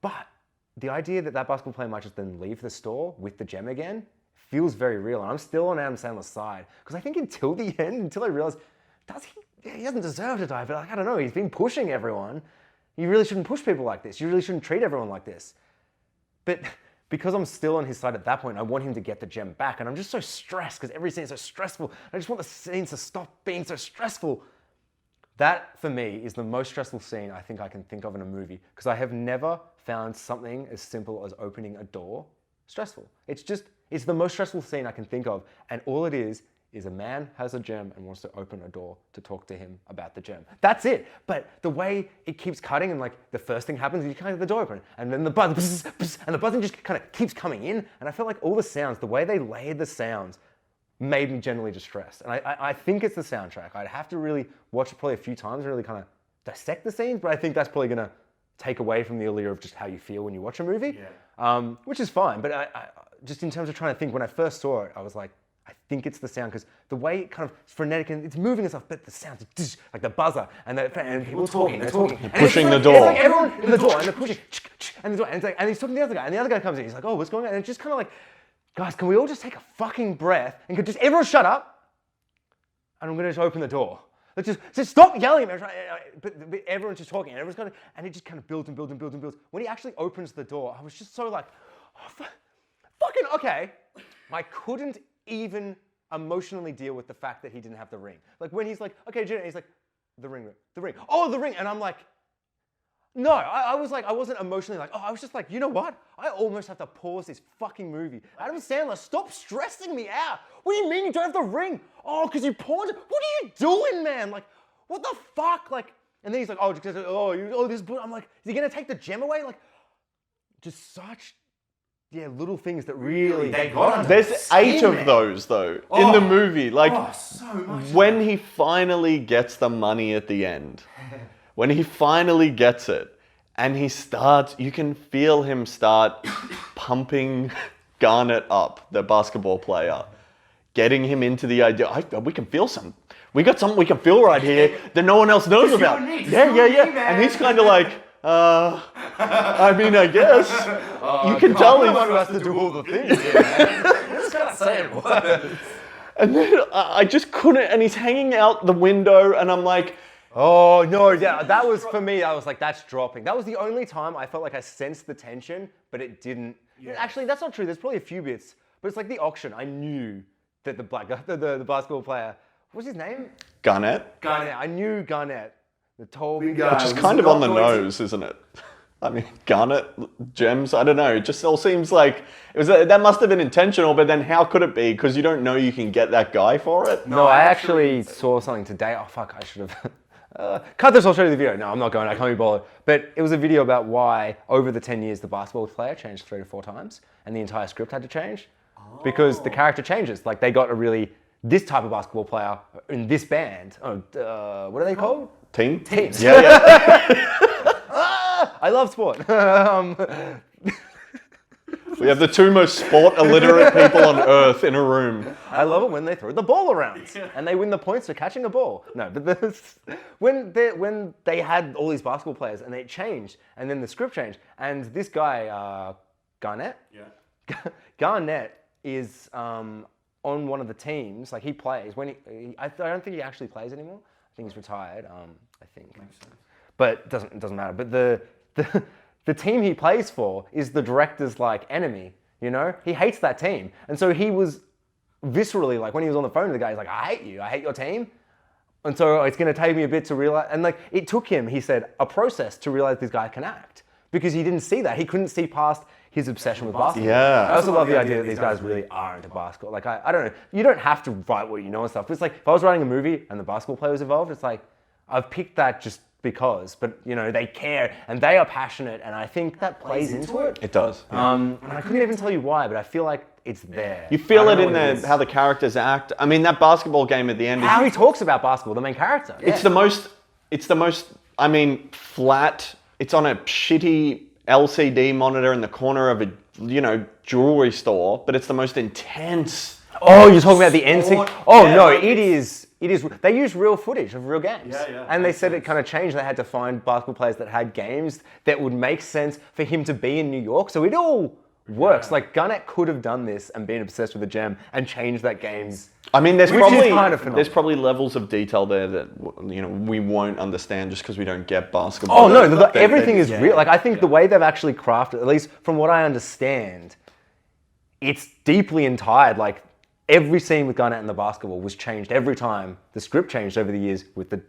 but the idea that basketball player might just then leave the store with the gem again feels very real. And I'm still on Adam Sandler's side, because I think until the end, until I realized, he doesn't deserve to die, but, like, I don't know, he's been pushing everyone. You really shouldn't push people like this. You really shouldn't treat everyone like this. But because I'm still on his side at that point, I want him to get the gem back. And I'm just so stressed because every scene is so stressful. I just want the scenes to stop being so stressful. That, for me, is the most stressful scene I think I can think of in a movie, because I have never found something as simple as opening a door stressful. It's the most stressful scene I can think of, and all it is a man has a gem and wants to open a door to talk to him about the gem. That's it. But the way it keeps cutting, and, like, the first thing happens, you can't get the door open, and then the buzz, and the buzzing just kind of keeps coming in, and I felt like all the sounds, the way they layered the sounds, made me genuinely distressed. And I think it's the soundtrack. I'd have to really watch it probably a few times and really kind of dissect the scenes, but I think that's probably going to take away from the allure of just how you feel when you watch a movie, which is fine. But I just in terms of trying to think, when I first saw it, I was like, I think it's the sound, because the way it kind of is frenetic and it's moving and stuff, but the sounds, like the buzzer and people talking, they're talking. Pushing the door. It's like everyone in the door, and they're pushing, and it's like, and he's talking to the other guy, and the other guy comes in, he's like, oh, what's going on? And it's just kind of like, guys, can we all just take a fucking breath and could just everyone shut up? And I'm going to just open the door. Let's just stop yelling at me. But everyone's just talking, and everyone's kind of, and it just kind of builds and builds and builds and builds. When he actually opens the door, I was just so like, oh, fucking okay. I couldn't even emotionally deal with the fact that he didn't have the ring. Like, when he's like, okay, Jenna, he's like, the ring. Oh, the ring. And I'm like, no, I was like, I wasn't emotionally like, oh, I was just like, you know what? I almost have to pause this fucking movie. Adam Sandler, stop stressing me out. What do you mean you don't have the ring? Oh, because you pawned it. What are you doing, man? Like, what the fuck? Like, and then he's like, oh, this, I'm like, is he going to take the gem away? Like, just such, little things that really, they got. There's 8 of those, though, in the movie. Like, so much. When he finally gets the money at the end, when he finally gets it, and you can feel him start pumping Garnett up, the basketball player. getting him into the idea. We can feel something. We got something we can feel right here that no one else knows about. Yeah. And he's kind of like, I mean, I guess. You can tell he's... one who has to do all the things here, man. Just gotta say it. And then I just couldn't, and he's hanging out the window, and I'm like... Oh, no, yeah, that was, for me, I was like, that's dropping. That was the only time I felt like I sensed the tension, but it didn't. Yeah. Actually, that's not true. There's probably a few bits, but it's like the auction. I knew that the black guy, the basketball player, what was his name? Garnett. I knew Garnett. The tall big guy. Which is kind of on the nose, isn't it? I mean, Garnet, Gems, I don't know. It just all seems like that must have been intentional, but then how could it be? Because you don't know you can get that guy for it. No, I actually saw something today. Oh, fuck, I should have. Cut this, I'll show you the video. No, I'm not going, I can't be bothered. But it was a video about why, over the 10 years, the basketball player changed 3 to 4 times, and the entire script had to change. Because the character changes. Like, they got this type of basketball player in this band. What are they called? Teams. Yeah. I love sport. We have the 2 most sport illiterate people on earth in a room. I love it when they throw the ball around and they win the points for catching a ball. No, but when they had all these basketball players and they changed, and then the script changed, and this guy Garnett, Garnett is on one of the teams. Like, he plays when I don't think he actually plays anymore. I think he's retired. I think. Makes sense. But it doesn't matter. But the team he plays for is the director's like enemy, you know? He hates that team. And so he was viscerally, like, when he was on the phone to the guy, he's like, I hate you, I hate your team. And so it's gonna take me a bit to realize, and like, it took him, he said, a process to realize this guy can act. Because he didn't see that. He couldn't see past his obsession with basketball. Yeah. I also love the idea that these guys really are into basketball. Like, I don't know, you don't have to write what you know and stuff. But it's like, if I was writing a movie and the basketball player was involved, it's like, I've picked that just because, but you know, they care and they are passionate, and I think that plays into it. It does. And I couldn't even tell you why, but I feel like it's there. You feel it in how the characters act. I mean, that basketball game at the end. How he talks about basketball, the main character. It's the most. I mean, flat. It's on a shitty LCD monitor in the corner of a jewelry store, but it's the most intense. Oh, you're talking about the end scene? Oh no, it is. They use real footage of real games. And they said it kind of changed. They had to find basketball players that had games that would make sense for him to be in New York. So it all works. Like, Garnett could have done this and been obsessed with the gem and changed that game's. I mean, there's probably levels of detail there that we won't understand just because we don't get basketball. Oh no, everything is real. Like, I think the way they've actually crafted, at least from what I understand, it's deeply entwined. Like, every scene with Garnett and the basketball was changed every time. The script changed over the years with the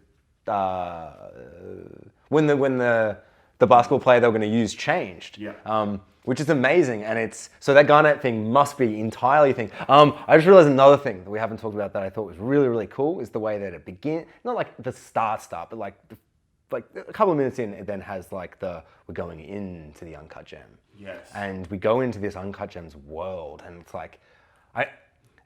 when the basketball player they were going to use changed. Which is amazing, and so that Garnett thing must be entirely a thing. I just realized another thing that we haven't talked about that I thought was really, really cool is the way that it begins. Not like the start, but like a couple of minutes in, it then has like we're going into the Uncut Gem. Yes. And we go into this Uncut Gems world, and it's like,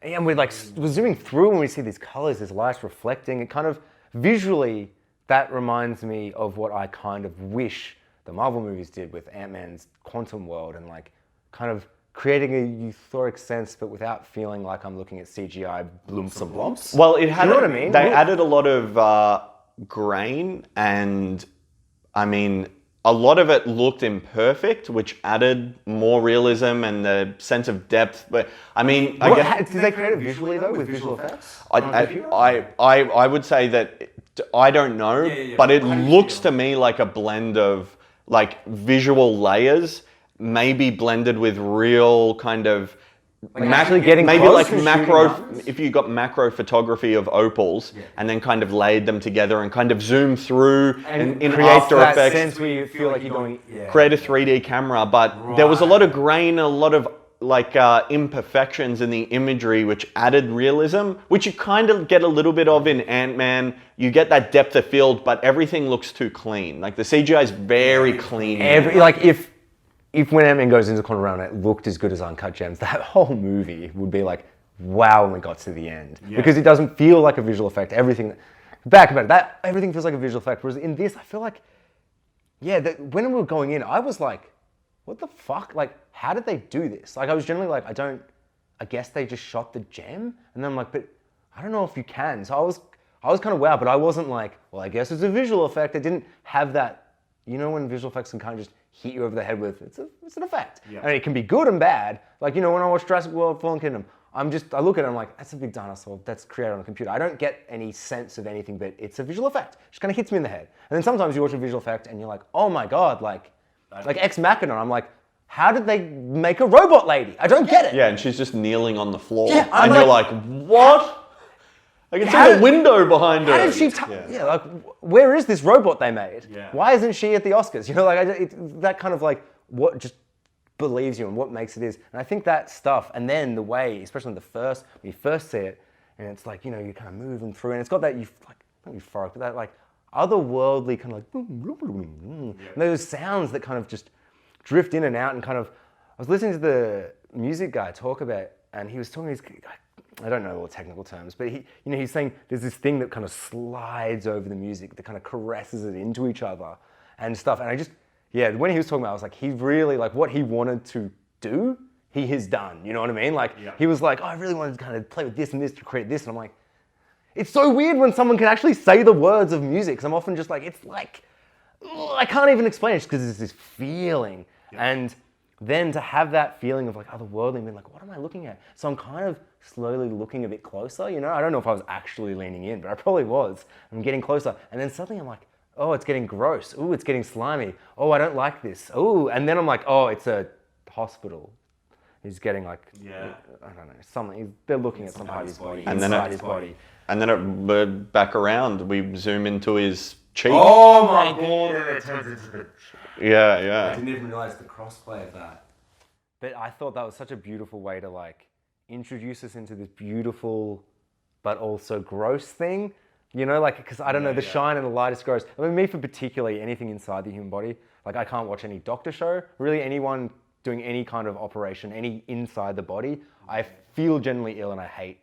and we're zooming through and we see these colors, these lights reflecting. It kind of visually, that reminds me of what I kind of wish the Marvel movies did with Ant-Man's quantum world, and like kind of creating a euphoric sense, but without feeling like I'm looking at CGI blumps and blumps. Well, it had. You know what I mean? They added a lot of grain, and I mean, a lot of it looked imperfect, which added more realism and the sense of depth. But I mean, I guess, did they create it visually though, with visual effects? I would say that I don't know, but it looks to me like a blend of like visual layers, maybe blended with real kind of actually getting maybe close like macro. If you got macro photography of opals and then kind of laid them together and kind of zoom through and in After Effects, that sense where you feel like you're going. Create a 3D camera, but there was a lot of grain, a lot of like imperfections in the imagery, which added realism, which you kind of get a little bit of in Ant-Man. You get that depth of field, but everything looks too clean. Like, the CGI is very clean. Like, if when Ant-Man goes into the corner round, it looked as good as Uncut Gems, that whole movie would be like, wow, when we got to the end. Because it doesn't feel like a visual effect. Everything feels like a visual effect. Whereas in this, I feel like, when we were going in, I was like, what the fuck? Like, how did they do this? Like, I was generally like, I guess they just shot the gem. And then I'm like, but I don't know if you can. So I was kind of wowed, but I wasn't like, well, I guess it's a visual effect. I didn't have that, you know, when visual effects can kind of just hit you over the head with, it's an effect. Yeah. And it can be good and bad. Like, you know, when I watch Jurassic World, Fallen Kingdom, I look at it, I'm like, that's a big dinosaur that's created on a computer. I don't get any sense of anything, but it's a visual effect. It just kind of hits me in the head. And then sometimes you watch a visual effect and you're like, oh my God, like Ex Machina. I'm like, how did they make a robot lady? I don't get it. Yeah, and she's just kneeling on the floor. Yeah, and you're like, what? Like, it's in the window behind her. How did she like, where is this robot they made? Yeah. Why isn't she at the Oscars? You know, like, that kind of like, what just believes you and what makes it is. And I think that stuff, and then the way, especially when you first see it, and it's like, you know, you're kind of moving through, and it's got that, not euphoric, but that like otherworldly kind of like, and those sounds that kind of just drift in and out, and kind of, I was listening to the music guy talk about, and he was talking, I don't know all the technical terms, but he's saying there's this thing that kind of slides over the music, that kind of caresses it into each other and stuff. And I just, when he was talking about it, I was like, he really, like, what he wanted to do, he has done. You know what I mean? Like, he was like, oh, I really wanted to kind of play with this and this to create this. And I'm like, it's so weird when someone can actually say the words of music. Because I'm often just like, it's like, I can't even explain it, just because it's this feeling. Yeah. And then to have that feeling of like otherworldly and being like, what am I looking at? So I'm kind of slowly looking a bit closer, you know? I don't know if I was actually leaning in, but I probably was. I'm getting closer. And then suddenly I'm like, oh, it's getting gross. Ooh, it's getting slimy. Oh, I don't like this. Ooh, and then I'm like, oh, it's a hospital. He's getting like, I don't know, something. They're looking at some part of his body. And then his body. And then it back around. We zoom into his cheek. Oh my God! And it turns into the. Yeah. I didn't even realize the crossplay of that. But I thought that was such a beautiful way to like introduce us into this beautiful, but also gross thing. You know, like, because I don't know, the shine and the light is gross. I mean, me for particularly anything inside the human body, like I can't watch any doctor show, really anyone doing any kind of operation, any inside the body, I feel generally ill and I hate.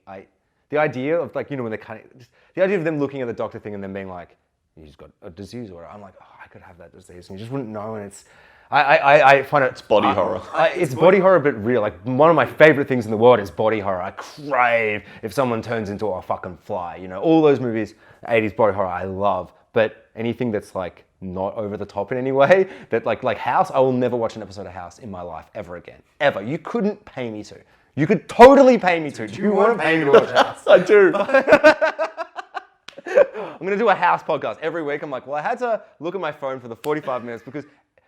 The idea of like, you know, when they kind of, just, the idea of them looking at the doctor thing and then being like, he's got a disease or I'm like, oh, I could have that disease, and you just wouldn't know. And it's, I find it's body horror. It's body horror, but real. Like one of my favorite things in the world is body horror. I crave if someone turns into a fucking fly. You know, all those movies, 80s body horror, I love. But anything that's like not over the top in any way, that like House, I will never watch an episode of House in my life ever again. Ever. You couldn't pay me to. You could totally pay me to. Do you want to pay me to watch House? I do. I'm going to do a House podcast every week. I'm like, well, I had to look at my phone for the 45 minutes because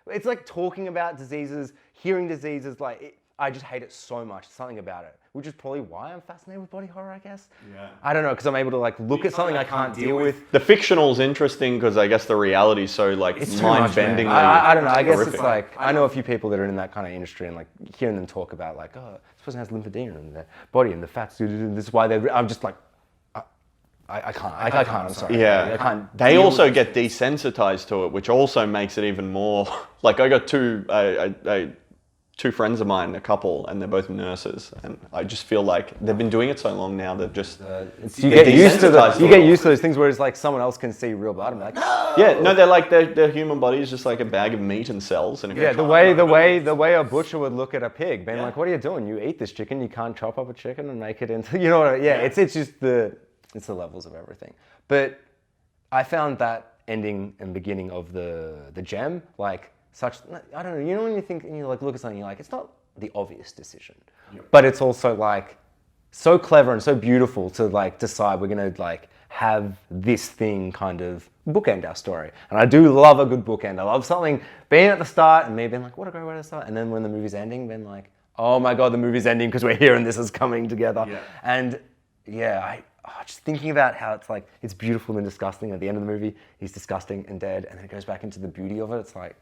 it's like talking about diseases, hearing diseases, like I just hate it so much, something about it, which is probably why I'm fascinated with body horror, I guess. Yeah. I don't know, because I'm able to like look at something I can't deal with. The fictional's interesting because I guess the reality's so like mind-bendingly I don't know, I guess horrific. It's like, I know a few people that are in that kind of industry and like hearing them talk about like, oh, this person has lymphedema in their body and the fats, this is why I'm just like, I can't, I'm sorry. Yeah. I can't. They also get desensitized to it, which also makes it even more, like I got two friends of mine, a couple, and they're both nurses, and I just feel like they've been doing it so long now that just you get used to those things where it's like someone else can see real blood and they're like, no! Yeah, no, they're like their human body is just like a bag of meat and cells, and the way a butcher would look at a pig, being like, what are you doing? You eat this chicken, you can't chop up a chicken and make it into, you know what? It's just it's the levels of everything. But I found that ending and beginning of the gem like. Such, I don't know, you know when you think, and you like look at something, you're like, it's not the obvious decision, but it's also like so clever and so beautiful to like decide we're gonna like have this thing kind of bookend our story. And I do love a good bookend. I love something being at the start and me being like, what a great way to start. And then when the movie's ending, being like, oh my God, the movie's ending because we're here and this is coming together. Yeah. And just thinking about how it's like, it's beautiful and disgusting. At the end of the movie, he's disgusting and dead. And then it goes back into the beauty of it. It's like,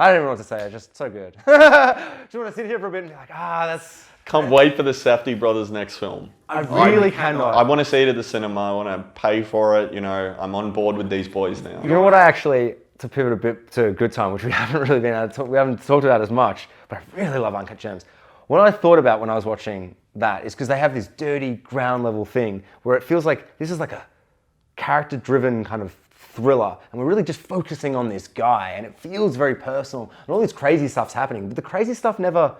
I don't even know what to say, it's just so good. Just want to sit here for a bit and be like, that's... Can't wait for the Safdie brothers' next film. I really cannot. I want to see it at the cinema, I want to pay for it, you know, I'm on board with these boys now. You know what I actually, to pivot a bit to Good Time, which we haven't really been able to talk, we haven't talked about as much, but I really love Uncut Gems. What I thought about when I was watching that is because they have this dirty ground level thing where it feels like this is like a character-driven kind of thriller, and we're really just focusing on this guy, and it feels very personal, and all this crazy stuff's happening, but the crazy stuff never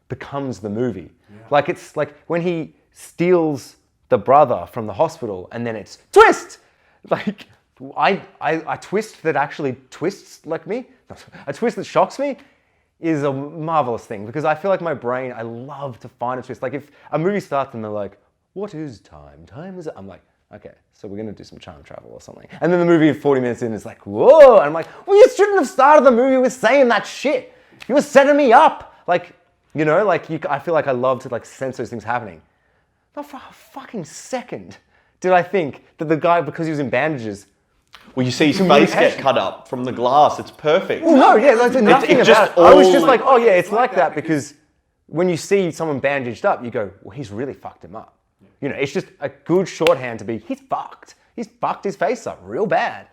becomes the movie. Like it's like when he steals the brother from the hospital and then it's twist! Like I twist that actually twists like me, a twist that shocks me is a marvelous thing because I feel like my brain, I love to find a twist. Like if a movie starts and they're like, what is time? Time is, I'm like, okay, so we're gonna do some time travel or something. And then the movie 40 minutes in is like, whoa! And I'm like, well, you shouldn't have started the movie with saying that shit. You were setting me up. Like, you know, like I feel like I love to like sense those things happening. Not for a fucking second did I think that the guy, because he was in bandages. Well, you see his face get cut up from the glass. It's perfect. Well, no, yeah, like, nothing about it. I was just like, oh yeah, it's like that because when you see someone bandaged up, you go, well, he's really fucked him up. You know, it's just a good shorthand to be, he's fucked. He's fucked his face up real bad.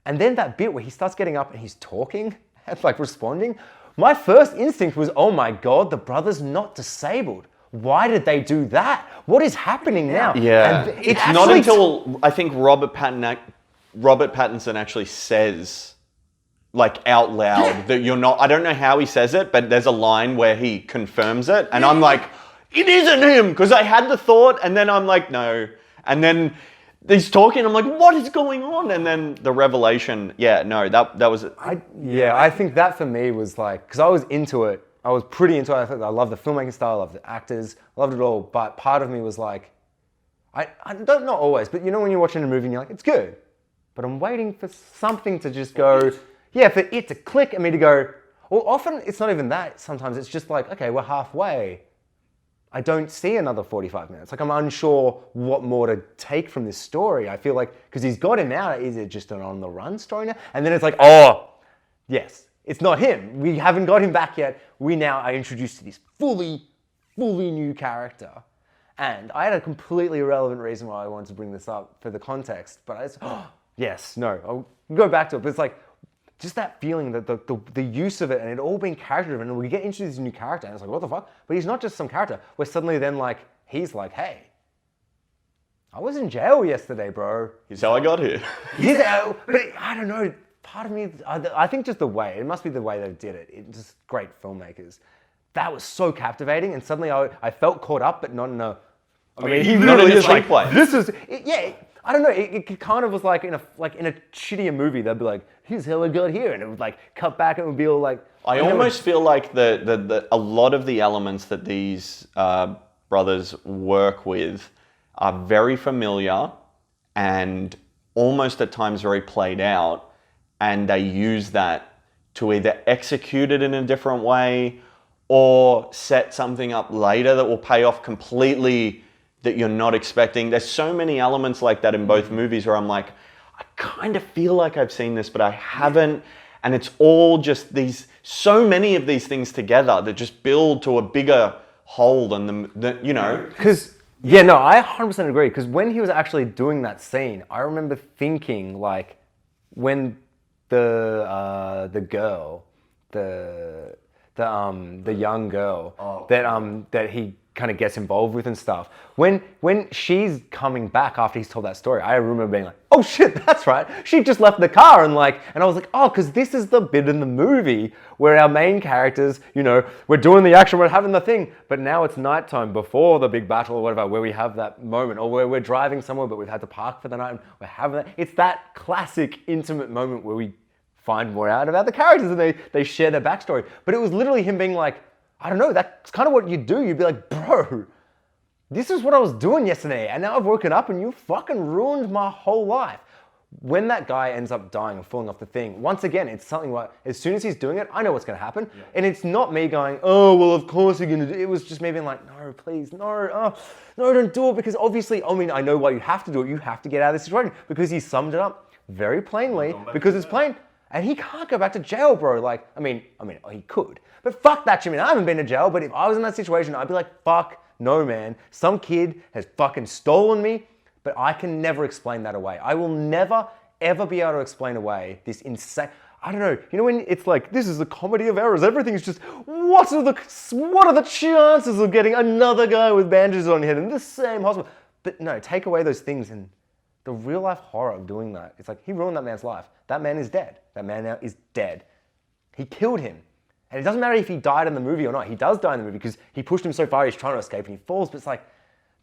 And then that bit where he starts getting up and he's talking and like responding, my first instinct was, oh my God, the brother's not disabled. Why did they do that? What is happening now? Yeah, and it's not until I think Robert Pattinson actually says, like out loud, that you're not, I don't know how he says it, but there's a line where he confirms it. And I'm like, it isn't him, because I had the thought, and then I'm like, no. And then he's talking, I'm like, what is going on? And then the revelation, yeah, no, that was it. I think that for me was like, because I was into it, I was pretty into it. I love the filmmaking style, I love the actors, I loved it all. But part of me was like, I don't, not always, but you know when you're watching a movie and you're like, it's good. But I'm waiting for something to just go, yeah, for it to click and me to go, well, often it's not even that. Sometimes it's just like, okay, we're halfway. I don't see another 45 minutes. Like I'm unsure what more to take from this story. I feel like, because he's got him out, is it just an on the run story now? And then it's like, oh, yes, it's not him. We haven't got him back yet. We now are introduced to this fully new character. And I had a completely irrelevant reason why I wanted to bring this up for the context, but I just, yes, no, I'll go back to it. But it's like, just that feeling that the use of it and it all being character driven, and we get introduced to this new character and it's like, what the fuck? But he's not just some character, where suddenly then like, he's like, hey, I was in jail yesterday, bro. Here's how I got here. But I don't know, part of me, I think just the way, it must be the way they did it. It's just great filmmakers. That was so captivating, and suddenly I felt caught up, but not in a, I mean, he literally is like, this is, I don't know, it kind of was like in a shittier movie, they'd be like, here's how I got here, and it would like cut back and it would be all like... I almost feel like a lot of the elements that these brothers work with are very familiar and almost at times very played out, and they use that to either execute it in a different way or set something up later that will pay off completely that you're not expecting. There's so many elements like that in both movies where I'm like, I kind of feel like I've seen this, but I haven't. And it's all just so many of these things together that just build to a bigger whole than you know. Because, yeah, no, I 100% agree. Because when he was actually doing that scene, I remember thinking like, when the girl, the young girl that he kind of gets involved with and stuff. When she's coming back after he's told that story, I remember being like, oh shit, that's right. She just left the car and I was like, oh, because this is the bit in the movie where our main characters, you know, we're doing the action, we're having the thing, but now it's nighttime before the big battle or whatever, where we have that moment, or where we're driving somewhere but we've had to park for the night and we're having that. It's that classic intimate moment where we find more out about the characters and they share their backstory. But it was literally him being like, I don't know, that's kind of what you do. You'd be like, bro, this is what I was doing yesterday, and now I've woken up and you fucking ruined my whole life. When that guy ends up dying and falling off the thing, once again, it's something like, as soon as he's doing it, I know what's going to happen. Yeah. And it's not me going, oh, well, of course you're going to do it. It was just me being like, no, please, no, don't do it. Because obviously, I mean, I know why you have to do it. You have to get out of this situation. Because he summed it up very plainly, because it's plain. And he can't go back to jail, bro. Like, I mean, he could. But fuck that shit, man. I haven't been to jail, but if I was in that situation, I'd be like, fuck no, man. Some kid has fucking stolen me, but I can never explain that away. I will never, ever be able to explain away this insane... I don't know. You know when it's like, this is a comedy of errors. Everything's just, what are the chances of getting another guy with bandages on his head in the same hospital? But no, take away those things and the real life horror of doing that. It's like, he ruined that man's life. That man is dead. That man now is dead. He killed him. And it doesn't matter if he died in the movie or not. He does die in the movie because he pushed him so far, he's trying to escape and he falls. But it's like,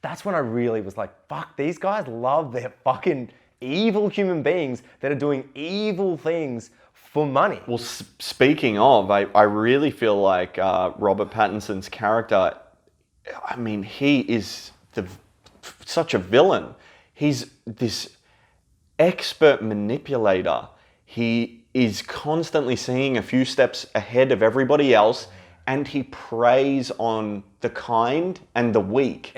that's when I really was like, fuck, these guys love their fucking evil human beings that are doing evil things for money. Well, speaking of, I really feel like Robert Pattinson's character, I mean, he is such a villain. He's this expert manipulator. He is constantly seeing a few steps ahead of everybody else, and he preys on the kind and the weak.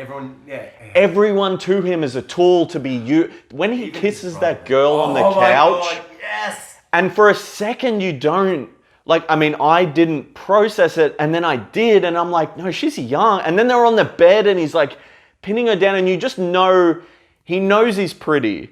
Everyone to him is a tool to be used. When he kisses that girl on the couch, God, yes. and for a second you don't, like, I mean, I didn't process it, and then I did, and I'm like, no, she's young. And then they're on the bed, and he's like pinning her down, and you just know, he knows he's pretty,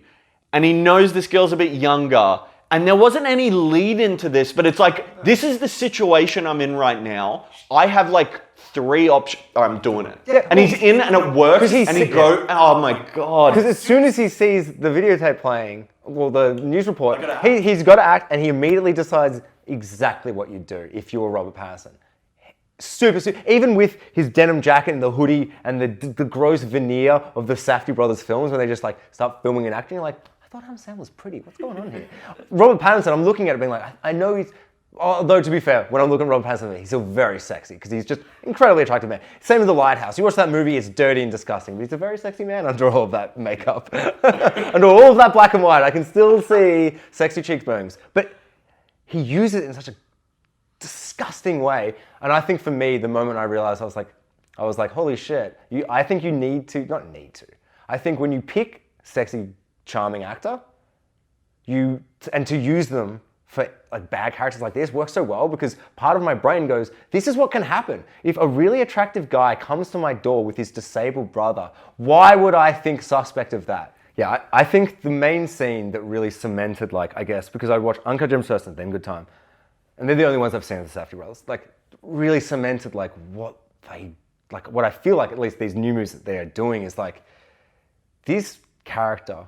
and he knows this girl's a bit younger. And there wasn't any lead into this, but it's like, this is the situation I'm in right now. I have like 3 options. I'm doing it. Yeah, and he's in and it works. And he goes, oh my God. Because as soon as he sees the videotape playing, well, the news report, he's got to act, and he immediately decides exactly what you'd do if you were Robert Pattinson. Super, even with his denim jacket and the hoodie and the gross veneer of the Safdie brothers films when they just like start filming and acting, you're like, I thought Adam Sandler was pretty. What's going on here? Robert Pattinson, I'm looking at it being like, I know he's, although to be fair, when I'm looking at Robert Pattinson, he's still very sexy because he's just incredibly attractive man. Same with The Lighthouse. You watch that movie, it's dirty and disgusting, but he's a very sexy man under all of that makeup. Under all of that black and white, I can still see sexy cheekbones. But he uses it in such a disgusting way. And I think for me, the moment I realized, I was like, holy shit. I think you need to, not need to. I think when you pick sexy, charming actor, and to use them for like bad characters like this works so well because part of my brain goes, this is what can happen. If a really attractive guy comes to my door with his disabled brother, why would I think suspect of that? Yeah, I think the main scene that really cemented, like, I guess, because I watched Uncut Gems first and then Good Time, and they're the only ones I've seen of the Safdie brothers, like, really cemented, like, what I feel like at least these new movies that they are doing is like, this character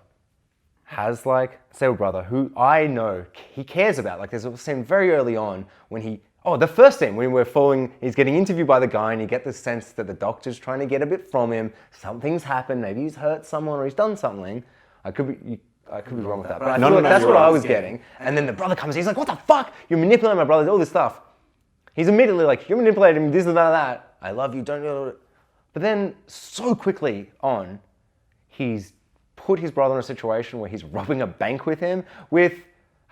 has like a disabled brother who I know he cares about. Like there's a scene very early on when the first scene when we're following, he's getting interviewed by the guy and you get the sense that the doctor's trying to get a bit from him. Something's happened, maybe he's hurt someone or he's done something. I could be wrong with that, but I feel like that's what I was getting. And then the brother comes in, he's like, what the fuck? You're manipulating my brother, all this stuff. He's immediately like, you're manipulating me, this and that. I love you, don't you? But then so quickly on, he's put his brother in a situation where he's robbing a bank with him with,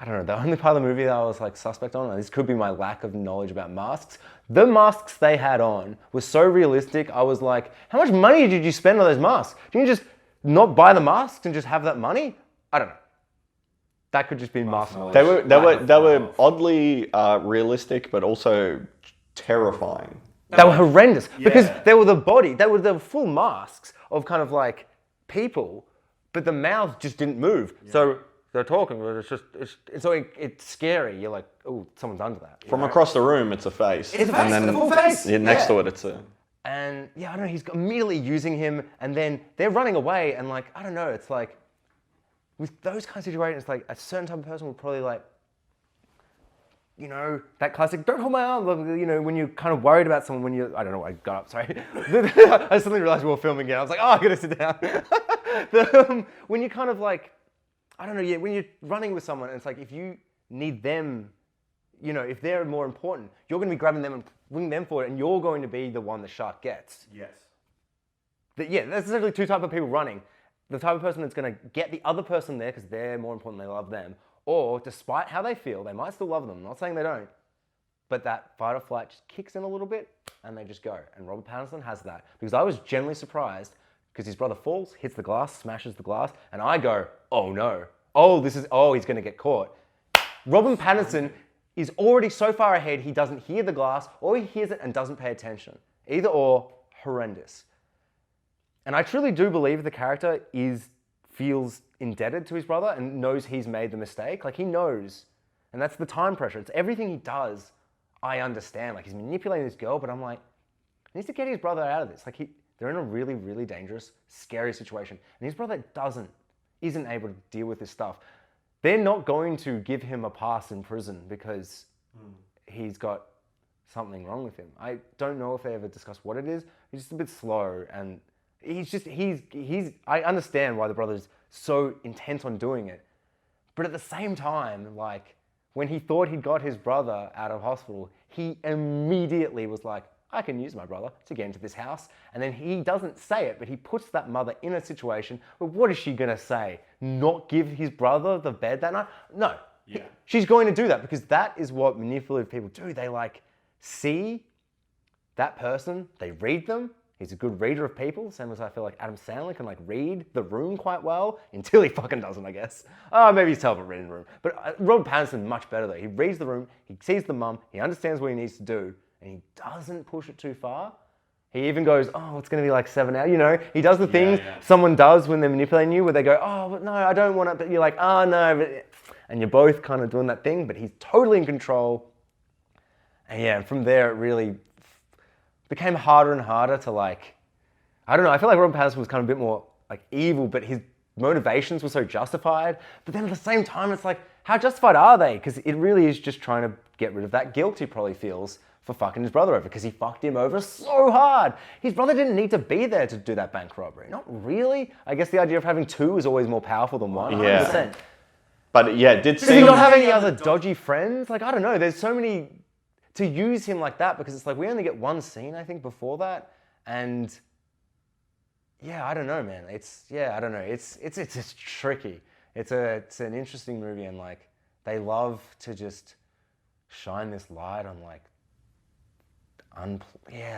I don't know, the only part of the movie that I was like suspect on, and this could be my lack of knowledge about masks. The masks they had on were so realistic, I was like, how much money did you spend on those masks? Didn't you just not buy the masks and just have that money? I don't know. That could just be mask knowledge. They were oddly realistic, but also terrifying. They were horrendous because they were the full masks of kind of like people, but the mouths just didn't move. Yeah. So they're talking, but it's scary. You're like, oh, someone's under that. From across the room, it's a face. It's a face, and then a full face. Next to it, it's a... And yeah, I don't know, he's immediately using him, and then they're running away, and like, I don't know, it's like, with those kind of situations, it's like a certain type of person would probably like, you know, that classic, don't hold my arm, you know, when you're kind of worried about someone, I don't know, I got up, sorry. I suddenly realized we were filming again. I was like, oh, I gotta sit down. When you're kind of like, I don't know, when you're running with someone, and it's like, if you need them, you know, if they're more important, you're gonna be grabbing them and bringing them forward, and you're going to be the one the shark gets. Yes. There's essentially 2 types of people running. The type of person that's gonna get the other person there because they're more important, they love them, or despite how they feel, they might still love them. I'm not saying they don't, but that fight or flight just kicks in a little bit and they just go. And Robert Pattinson has that because I was genuinely surprised because his brother falls, hits the glass, smashes the glass, and I go, oh no, he's gonna get caught. Robert Pattinson is already so far ahead, he doesn't hear the glass, or he hears it and doesn't pay attention. Either or, horrendous. And I truly do believe the character feels indebted to his brother and knows he's made the mistake. Like he knows. And that's the time pressure. It's everything he does, I understand. Like he's manipulating this girl, but I'm like, he needs to get his brother out of this. Like they're in a really, really dangerous, scary situation. And his brother isn't able to deal with this stuff. They're not going to give him a pass in prison because he's got something wrong with him. I don't know if they ever discuss what it is. He's just a bit slow, and I understand why the brother's so intent on doing it, but at the same time, like, when he thought he'd got his brother out of hospital, he immediately was like, I can use my brother to get into this house. And then he doesn't say it, but he puts that mother in a situation where what is she gonna say? Not give his brother the bed that night? No. Yeah. She's going to do that because that is what manipulative people do. They like see that person, they read them. He's a good reader of people, same as I feel like Adam Sandler can like read the room quite well, until he fucking doesn't, I guess. Oh, maybe he's terrible at reading the room. But Robert Pattinson, much better though. He reads the room, he sees the mum, he understands what he needs to do, and he doesn't push it too far. He even goes, oh, it's going to be like 7 hours. You know, he does the things someone does when they're manipulating you, where they go, oh, but no, I don't want it. But you're like, oh, no. But... And you're both kind of doing that thing, but he's totally in control. And yeah, from there, it really became harder and harder to like, I don't know, I feel like Robert Pattinson was kind of a bit more like evil, but his motivations were so justified. But then at the same time, it's like, how justified are they? Because it really is just trying to get rid of that guilt he probably feels for fucking his brother over, because he fucked him over so hard. His brother didn't need to be there to do that bank robbery. Not really. I guess the idea of having two is always more powerful than one. 100%. Yeah. But yeah, it did seem... Does he not have any other dodgy friends? Like, I don't know. There's so many... To use him like that, because it's like, we only get one scene, I think, before that. And... Yeah, I don't know, man. I don't know. It's tricky. It's an interesting movie, and like, they love to just shine this light on like,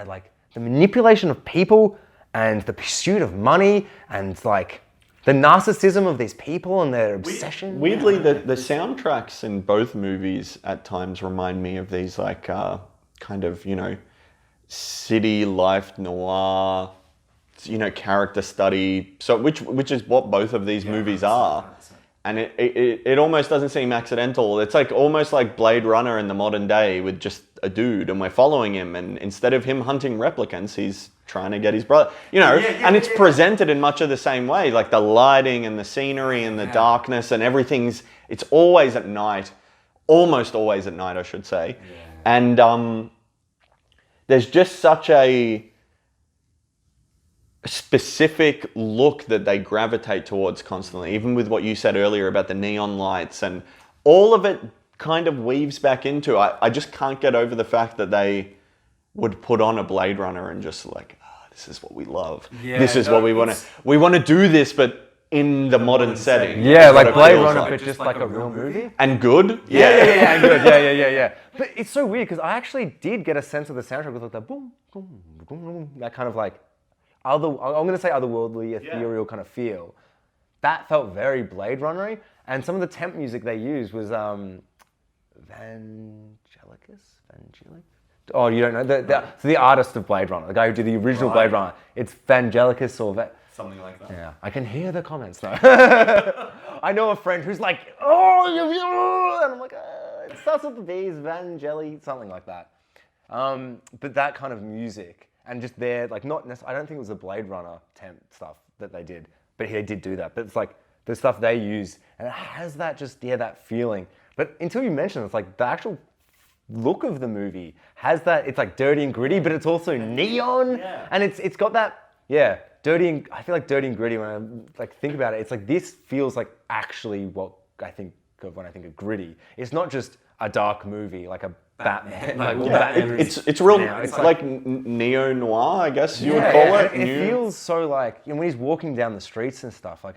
like the manipulation of people and the pursuit of money and like the narcissism of these people and their obsession. Weirdly, the soundtracks in both movies at times remind me of these like kind of, you know, city life noir, you know, character study. So which is what both of these movies are. 100%. And it almost doesn't seem accidental. It's like almost like Blade Runner in the modern day with just a dude, and we're following him, and instead of him hunting replicants, he's trying to get his brother, you know, and it's presented in much of the same way, like the lighting and the scenery and the darkness and everything's, it's always at night, almost always at night, I should say. Yeah. And there's just such a specific look that they gravitate towards constantly, even with what you said earlier about the neon lights, and all of it kind of weaves back into, I just can't get over the fact that they would put on a Blade Runner and just like, this is what we love. Yeah, this is what we want to do this, but in the modern setting. Yeah, like Blade Runner, but just like a real movie. And good. Yeah, and good. Yeah. But it's so weird because I actually did get a sense of the soundtrack with like the boom, boom, boom, boom, that kind of like, I'm going to say otherworldly, ethereal kind of feel. That felt very Blade Runner-y. And some of the temp music they used was Vangelicus? Oh, you don't know? The artist of Blade Runner, the guy who did the original Blade Runner. It's Vangelicus or... Something like that. Yeah, I can hear the comments though. I know a friend who's like, oh, and I'm like, it starts with the V's, Vangeli, something like that. But that kind of music... And just there, like, not necessarily, I don't think it was the Blade Runner temp stuff that they did, but he did do that. But it's like the stuff they use, and it has that just, that feeling. But until you mention it, it's like the actual look of the movie has that, it's like dirty and gritty, but it's also neon. Yeah. And it's got that, dirty and, I feel like dirty and gritty when I like think about it. It's like, this feels like actually what I think of when I think of gritty. It's not just a dark movie, like a Batman. It's real, it's like neo-noir, I guess you would call it. It feels so like, when he's walking down the streets and stuff, like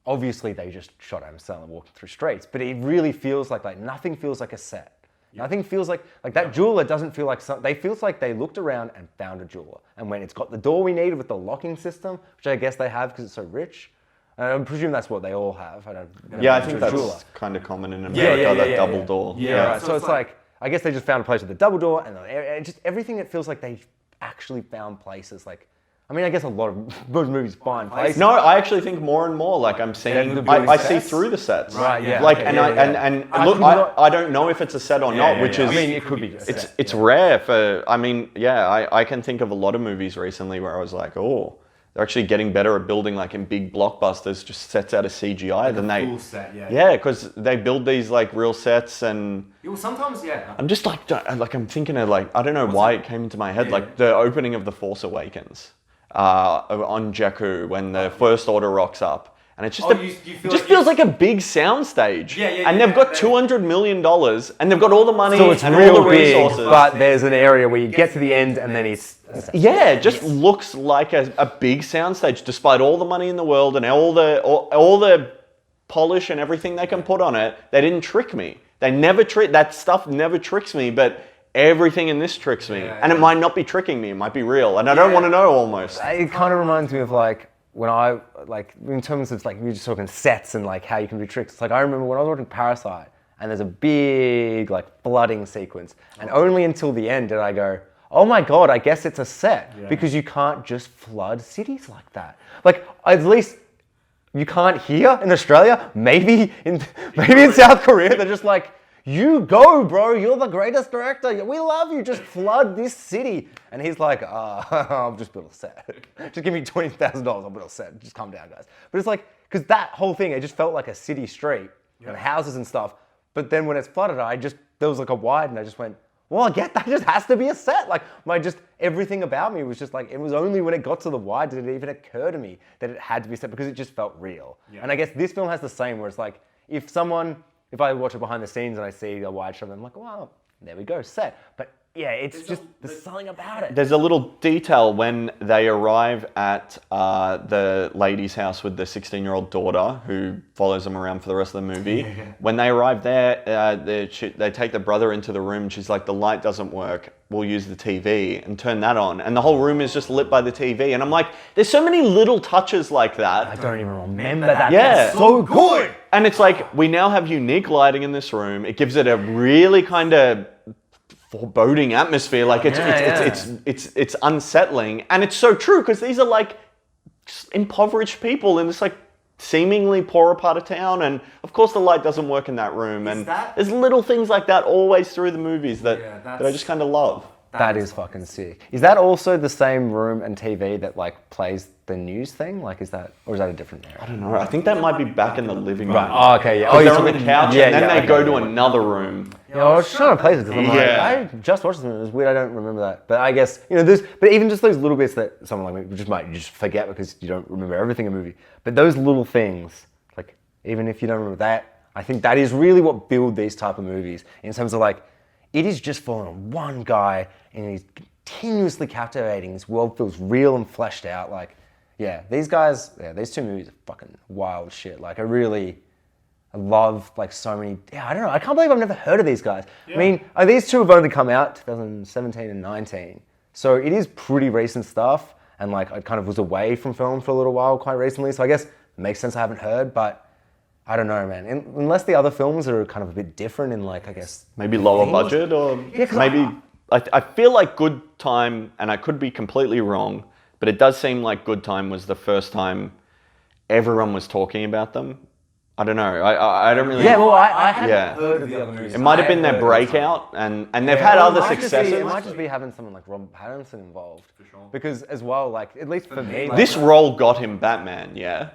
obviously they just shot Adam Sandler walking through streets, but it really feels like nothing feels like a set. Yeah. Nothing feels like that jeweler doesn't feel like they feels like they looked around and found a jeweler. And when it's got the door we needed with the locking system, which I guess they have because it's so rich, I presume that's what they all have. I think that's kind of common in America, that double door. Yeah. Right. So it's like, I guess they just found a place with a double door, and just everything, it feels like they actually found places. Like, I mean, I guess a lot of most movies find places. No, I actually think more and more, like I'm seeing, I see through the sets. Right, yeah. Like, look, I don't know if it's a set or not, which is, I mean, it could be just it's rare for, I mean, I can think of a lot of movies recently where I was like, oh, they're actually getting better at building like in big blockbusters, just sets out of CGI than they. Full set, yeah. Yeah, because they build these like real sets and. Well, sometimes, yeah. I'm just like I'm thinking of like I don't know why it came into my head, like the opening of The Force Awakens, on Jakku when the First Order rocks up. And it's just feels like a big soundstage. And they've got $200 million and they've got all the money and all the resources. But there's an area where you get to the end and then it's... Yeah, it just looks like a big soundstage, despite all the money in the world and all the polish and everything they can put on it. They didn't trick me. That stuff never tricks me, but everything in this tricks me. And it might not be tricking me, it might be real. And I don't want to know almost. It kind of reminds me of like, when I, like, in terms of, like, we were just talking sets and, like, how you can do tricks. It's like, I remember when I was watching Parasite, and there's a big, like, flooding sequence, and only until the end did I go, oh my God, I guess it's a set, because you can't just flood cities like that. Like, at least you can't here in Australia, maybe in South Korea, they're just like, you go, bro, you're the greatest director, we love you, just flood this city. And he's like, I'll just build a set. Just give me $20,000, I'll build a set, just calm down, guys. But it's like, because that whole thing, it just felt like a city street, and houses and stuff. But then when it's flooded, there was like a wide, and I just went, well, I get that just has to be a set. Like, everything about me was just like, it was only when it got to the wide did it even occur to me that it had to be a set, because it just felt real. And I guess this film has the same, where it's like, if I watch it behind the scenes and I see a wide shot, I'm like, well, there we go, set. But yeah, there's something about it. There's a little detail when they arrive at the lady's house with the 16-year-old daughter who follows them around for the rest of the movie. When they arrive there, they take the brother into the room and she's like, the light doesn't work. We'll use the TV and turn that on. And the whole room is just lit by the TV. And I'm like, there's so many little touches like that. I don't even remember that. Yeah. That's so good. And it's like, we now have unique lighting in this room. It gives it a really kind of foreboding atmosphere. Like it's unsettling. And it's so true, because these are like impoverished people in this like seemingly poorer part of town. And of course the light doesn't work in that room. There's little things like that always through the movies that I just kind of love. That is fucking sick. Is that also the same room and TV that like plays the news thing? Like, is that a different area? I don't know. I think that might be back in the living room. Right. Oh, okay. Yeah. They're on the couch and then they go to another room. Yeah, I was trying to place it because I'm like, I just watched this movie. It was weird. I don't remember that. But I guess, but even just those little bits that someone like me might just forget because you don't remember everything in a movie. But those little things, like, even if you don't remember that, I think that is really what build these type of movies in terms of like, it is just following on one guy and he's continuously captivating. His world feels real and fleshed out. Like, these two movies are fucking wild shit. Like, I love like so many. I don't know. I can't believe I've never heard of these guys. Yeah. I mean, these two have only come out 2017 and 19, so it is pretty recent stuff. And like, I kind of was away from film for a little while quite recently, so I guess it makes sense I haven't heard. But I don't know, man. Unless the other films are kind of a bit different in like, I guess maybe lower budget or maybe. I feel like Good Time, and I could be completely wrong, but it does seem like Good Time was the first time everyone was talking about them. I don't know. I don't really... Yeah, well, I hadn't heard of the other movies. It might have been their breakout, and they've had other successes. It might just be having someone like Robert Pattinson involved. For sure. Because as well, like, at least for me... This role got him Batman, yeah?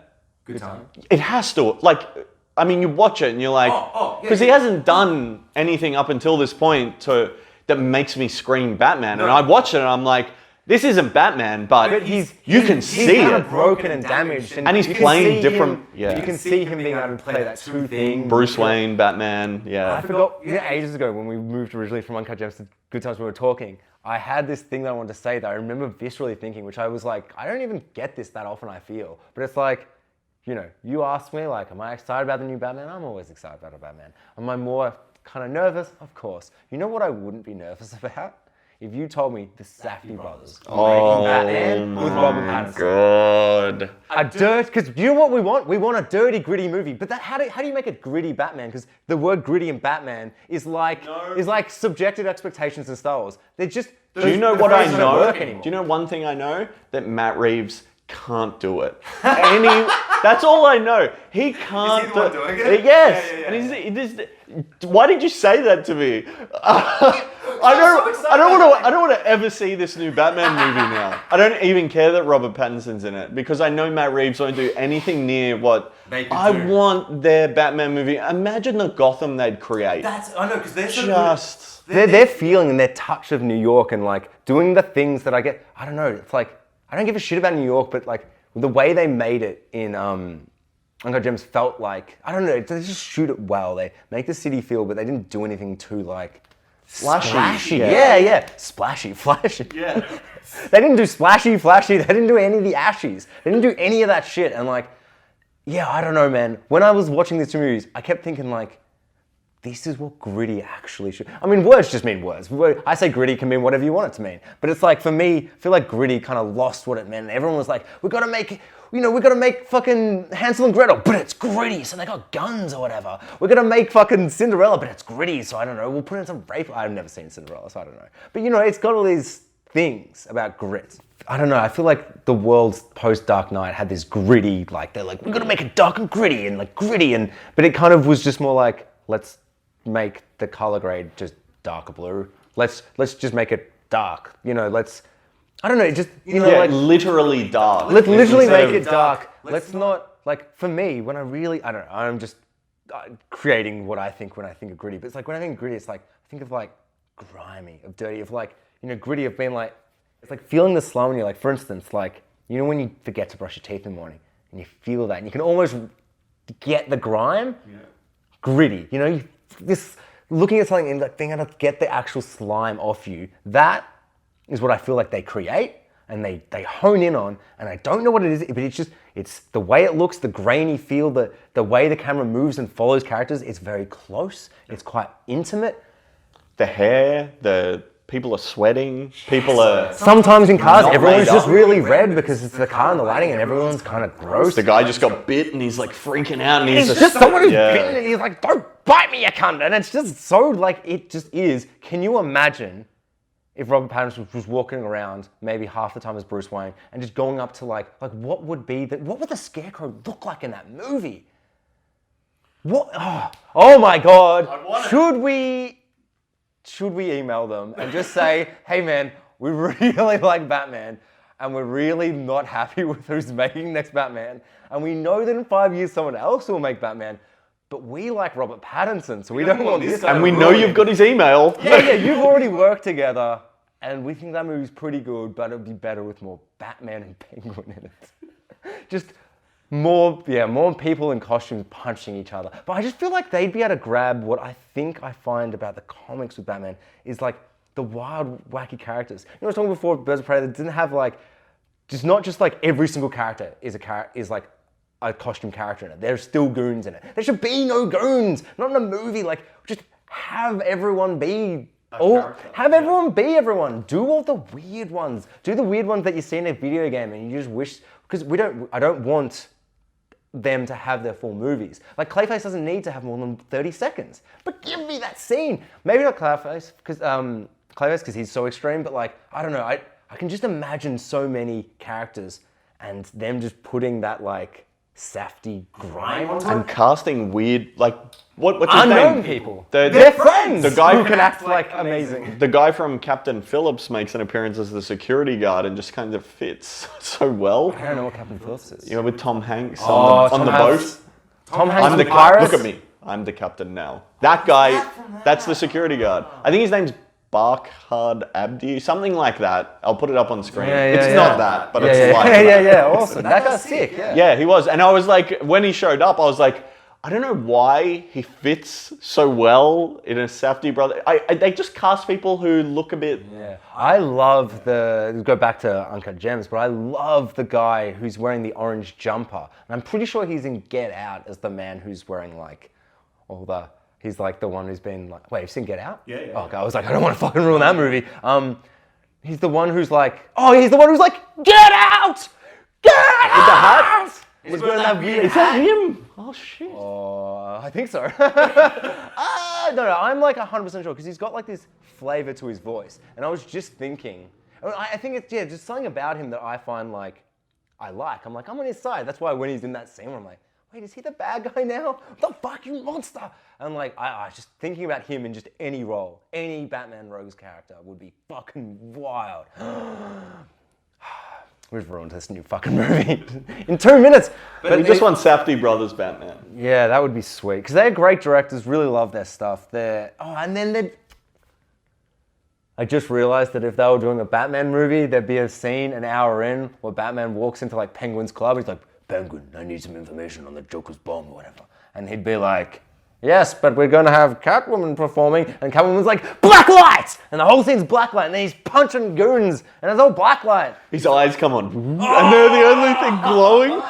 Good Time. It has to. Like, I mean, you watch it and you're like... Because he hasn't done anything up until this point that makes me scream Batman. No. And I watch it and I'm like... This isn't Batman, but you can see he's it. Broken and damaged. And he's playing different... You can see him being able to play that two thing. Bruce Wayne, Batman, I forgot, ages ago when we moved originally from Uncut Gems to Good Times we were talking, I had this thing that I wanted to say that I remember viscerally thinking, which I was like, I don't even get this that often, I feel. But it's like, you ask me, like, am I excited about the new Batman? I'm always excited about a Batman. Am I more kind of nervous? Of course. You know what I wouldn't be nervous about? If you told me the Safdie brothers making Batman with Robert Pattinson. God. Because you know what we want? We want a dirty, gritty movie. But how do you make a gritty Batman? Because the word gritty and Batman is like subjective expectations in Star Wars. They're just... Do you know what I know? Do you know one thing I know? That Matt Reeves can't do it. That's all I know. He can't. Is he the one doing it? Yes. Yeah. And why did you say that to me? I don't want to ever see this new Batman movie now. I don't even care that Robert Pattinson's in it because I know Matt Reeves won't do anything near what I want their Batman movie. Imagine the Gotham they'd create. I know, because they're so just their feeling and their touch of New York and like doing the things that I get. I don't know. It's like I don't give a shit about New York, but like the way they made it in Uncut Gems felt like, I don't know, they just shoot it well. They make the city feel, but they didn't do anything too like splashy. Yeah. Splashy, flashy. Yeah. They didn't do splashy, flashy. They didn't do any of the ashies. They didn't do any of that shit. And like, yeah, I don't know, man. When I was watching these two movies, I kept thinking like, this is what gritty actually should. I mean, words just mean words. I say gritty can mean whatever you want it to mean. But it's like, for me, I feel like gritty kind of lost what it meant. Everyone was like, we gotta make fucking Hansel and Gretel, but it's gritty, so they got guns or whatever. We're gonna make fucking Cinderella, but it's gritty, so I don't know, we'll put in some rape. I've never seen Cinderella, so I don't know. But you know, it's got all these things about grit. I don't know, I feel like the world's post-Dark Knight had this gritty, like, they're like, we're gonna make it dark and gritty, but it kind of was just more like, let's make the color grade just darker blue. Let's just make it dark. You know, I don't know, just, like literally dark. Let's literally make it dark. Let's not, like, for me, when I don't know, I'm just creating what I think when I think of gritty. But it's like, when I think of gritty, it's like, I think of like grimy, of dirty, of like, gritty, of being like, it's like feeling the slum and you're like, for instance, like, when you forget to brush your teeth in the morning and you feel that and you can almost get the grime, gritty, this looking at something and like being able to get the actual slime off you, that is what I feel like they create and they hone in on, and I don't know what it is, but it's the way it looks, the grainy feel, the way the camera moves and follows characters. It's very close, it's quite intimate. The hair, the people are sweating, people are... Sometimes in cars, everyone's just really red because it's the car and the lighting and everyone's kind of gross. The guy just got bit and he's like freaking out and he's just someone who's bitten and he's like, don't bite me, you cunt. And it's just so like, it just is. Can you imagine if Robert Pattinson was walking around maybe half the time as Bruce Wayne and just going up to like what would the Scarecrow look like in that movie? What? Oh my God. Should we email them and just say, hey man, we really like Batman and we're really not happy with who's making next Batman. And we know that in 5 years someone else will make Batman, but we like Robert Pattinson, so we don't want this guy. And we know you've got his email. Yeah, you've already worked together and we think that movie's pretty good, but it'd be better with more Batman and Penguin in it. Just more people in costumes punching each other. But I just feel like they'd be able to grab what I think I find about the comics with Batman is like the wild, wacky characters. I was talking before, Birds of Prey, that didn't have like, just not just like every single character is like a costume character in it. There's still goons in it. There should be no goons, not in a movie. Like, just have everyone be everyone be everyone. Do all the weird ones. Do the weird ones that you see in a video game and you just wish, because I don't want them to have their full movies. Like, Clayface doesn't need to have more than 30 seconds. But give me that scene. Maybe not Clayface, because he's so extreme, but like, I don't know, I can just imagine so many characters and them just putting that like Safdie grime on top. And casting weird, like, what's his unknown name? People. They're friends the guy who can act like amazing. The guy from Captain Phillips makes an appearance as the security guard and just kind of fits so well. I don't know what Captain Phillips is. With Tom Hanks on the boat. Tom Hanks I'm the Pirates? Look at me. I'm the captain now. That guy, that's the security guard. I think his name's Barkhad Abdi, something like that. I'll put it up on screen. It's not that, but it's like that. Yeah, awesome. That guy's sick, Yeah, he was. And I was like, when he showed up, I was like, I don't know why he fits so well in a Safdie brother. They just cast people who look a bit... Yeah. I love go back to Uncut Gems, but I love the guy who's wearing the orange jumper. And I'm pretty sure he's in Get Out as the man who's wearing like all the... He's like the one who's been like, wait, you've seen Get Out? Yeah. Oh, God, I was like, I don't want to fucking ruin that movie. He's the one who's like, get out! Get out! With the hat? He's wearing that weird Is that him? Oh, shit. Oh, I think so. No, I'm like 100% sure because he's got like this flavor to his voice. And I was just thinking, I think it's, just something about him that I find like, I'm like, I'm on his side. That's why when he's in that scene where I'm like, wait, is he the bad guy now? What the fuck, you monster? And like, I just thinking about him in just any role, any Batman Rogues character would be fucking wild. We've ruined this new fucking movie in 2 minutes. But we just want Safdie brothers Batman. Yeah, that would be sweet. Because they're great directors, really love their stuff. I just realized that if they were doing a Batman movie, there'd be a scene an hour in where Batman walks into like Penguin's club. He's like, Penguin, I need some information on the Joker's bomb or whatever. And he'd be like, yes, but we're going to have Catwoman performing. And Catwoman's like, black light! And the whole scene's black light. And then he's punching goons. And it's all black light. His eyes come on. And they're the only thing glowing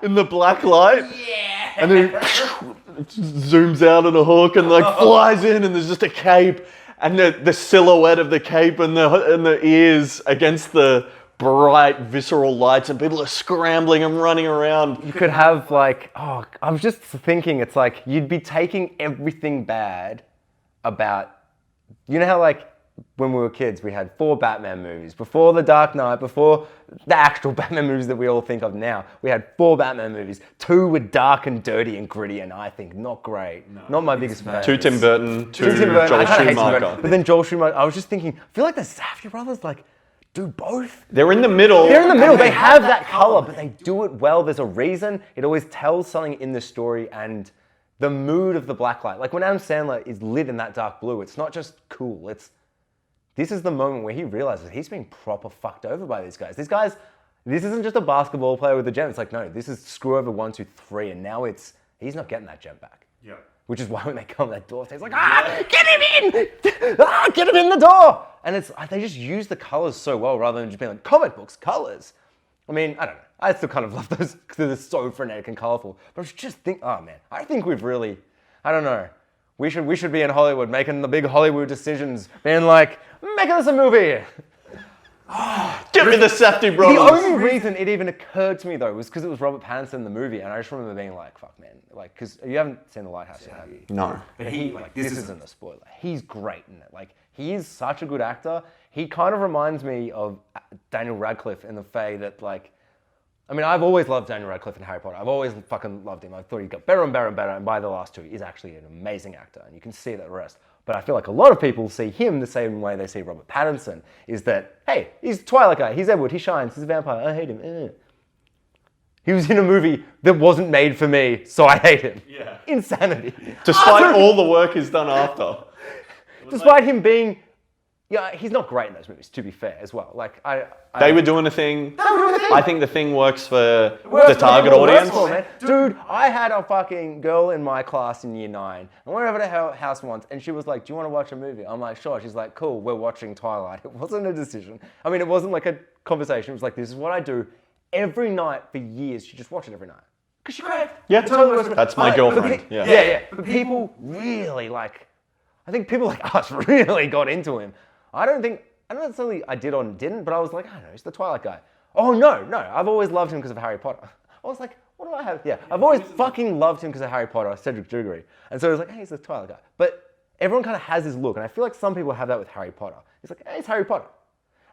in the black light. Yeah. And then it zooms out on a hook and like flies in and there's just a cape. And the silhouette of the cape and the ears against the bright, visceral lights, and people are scrambling and running around. You could have like, I was just thinking, it's like you'd be taking everything bad about, you know how like when we were kids, we had 4 Batman movies. Before The Dark Knight, before the actual Batman movies that we all think of now, we had 4 Batman movies. 2 were dark and dirty and gritty, and I think not great. Not my biggest fan. 2 Tim Burton, 2 Tim Burton. Joel Schumacher. But then Joel Schumacher, I was just thinking, I feel like the Safdie brothers like do both. They're in the middle. They have that color, but they do it well. There's a reason. It always tells something in the story and the mood of the black light. Like when Adam Sandler is lit in that dark blue, it's not just cool. This is the moment where he realizes he's being proper fucked over by these guys. These guys, this isn't just a basketball player with a gem. It's like, no, this is screw over 1, 2, 3, and now he's not getting that gem back. Yeah. Which is why when they come to that door, he's like, get him in! Get him in the door! And they just use the colors so well rather than just being like, comic books, colors. I mean, I don't know. I still kind of love those because they're so frenetic and colorful. But I was just I think we've really, I don't know. We should be in Hollywood making the big Hollywood decisions, being like, make us a movie. Give me the Safdie brothers. The only reason it even occurred to me though was because it was Robert Pattinson in the movie, and I just remember being like, "Fuck, man!" Like, because you haven't seen The Lighthouse yet, have you? No. But this isn't a spoiler. He's great in it. Like, he is such a good actor. He kind of reminds me of Daniel Radcliffe in the way that, like, I mean, I've always loved Daniel Radcliffe in Harry Potter. I've always fucking loved him. I thought he got better and better and better, and by the last 2, he's actually an amazing actor, and you can see that the rest. But I feel like a lot of people see him the same way they see Robert Pattinson, is that, hey, he's a Twilight guy, he's Edward, he shines, he's a vampire, I hate him. He was in a movie that wasn't made for me, so I hate him. Yeah. Insanity. Despite all the work he's done after. Despite him being, he's not great in those movies, to be fair, as well. Like, They were doing a thing. I think the thing works for the target audience. Dude, I had a fucking girl in my class in year 9, and we went over to her house once, and she was like, do you want to watch a movie? I'm like, sure. She's like, cool, we're watching Twilight. It wasn't a decision. I mean, it wasn't like a conversation. It was like, this is what I do every night for years. She just watched it every night. Because she craved. Yeah, that's my girlfriend. Yeah. But people really, like, I think people like us really got into him. I don't necessarily I did or didn't, but I was like, I don't know, he's the Twilight guy. Oh, no, I've always loved him because of Harry Potter. I was like, what do I have? Yeah, I've always fucking loved him because of Harry Potter, Cedric Diggory. And so I was like, hey, he's the Twilight guy. But everyone kind of has his look, and I feel like some people have that with Harry Potter. It's like, hey, it's Harry Potter.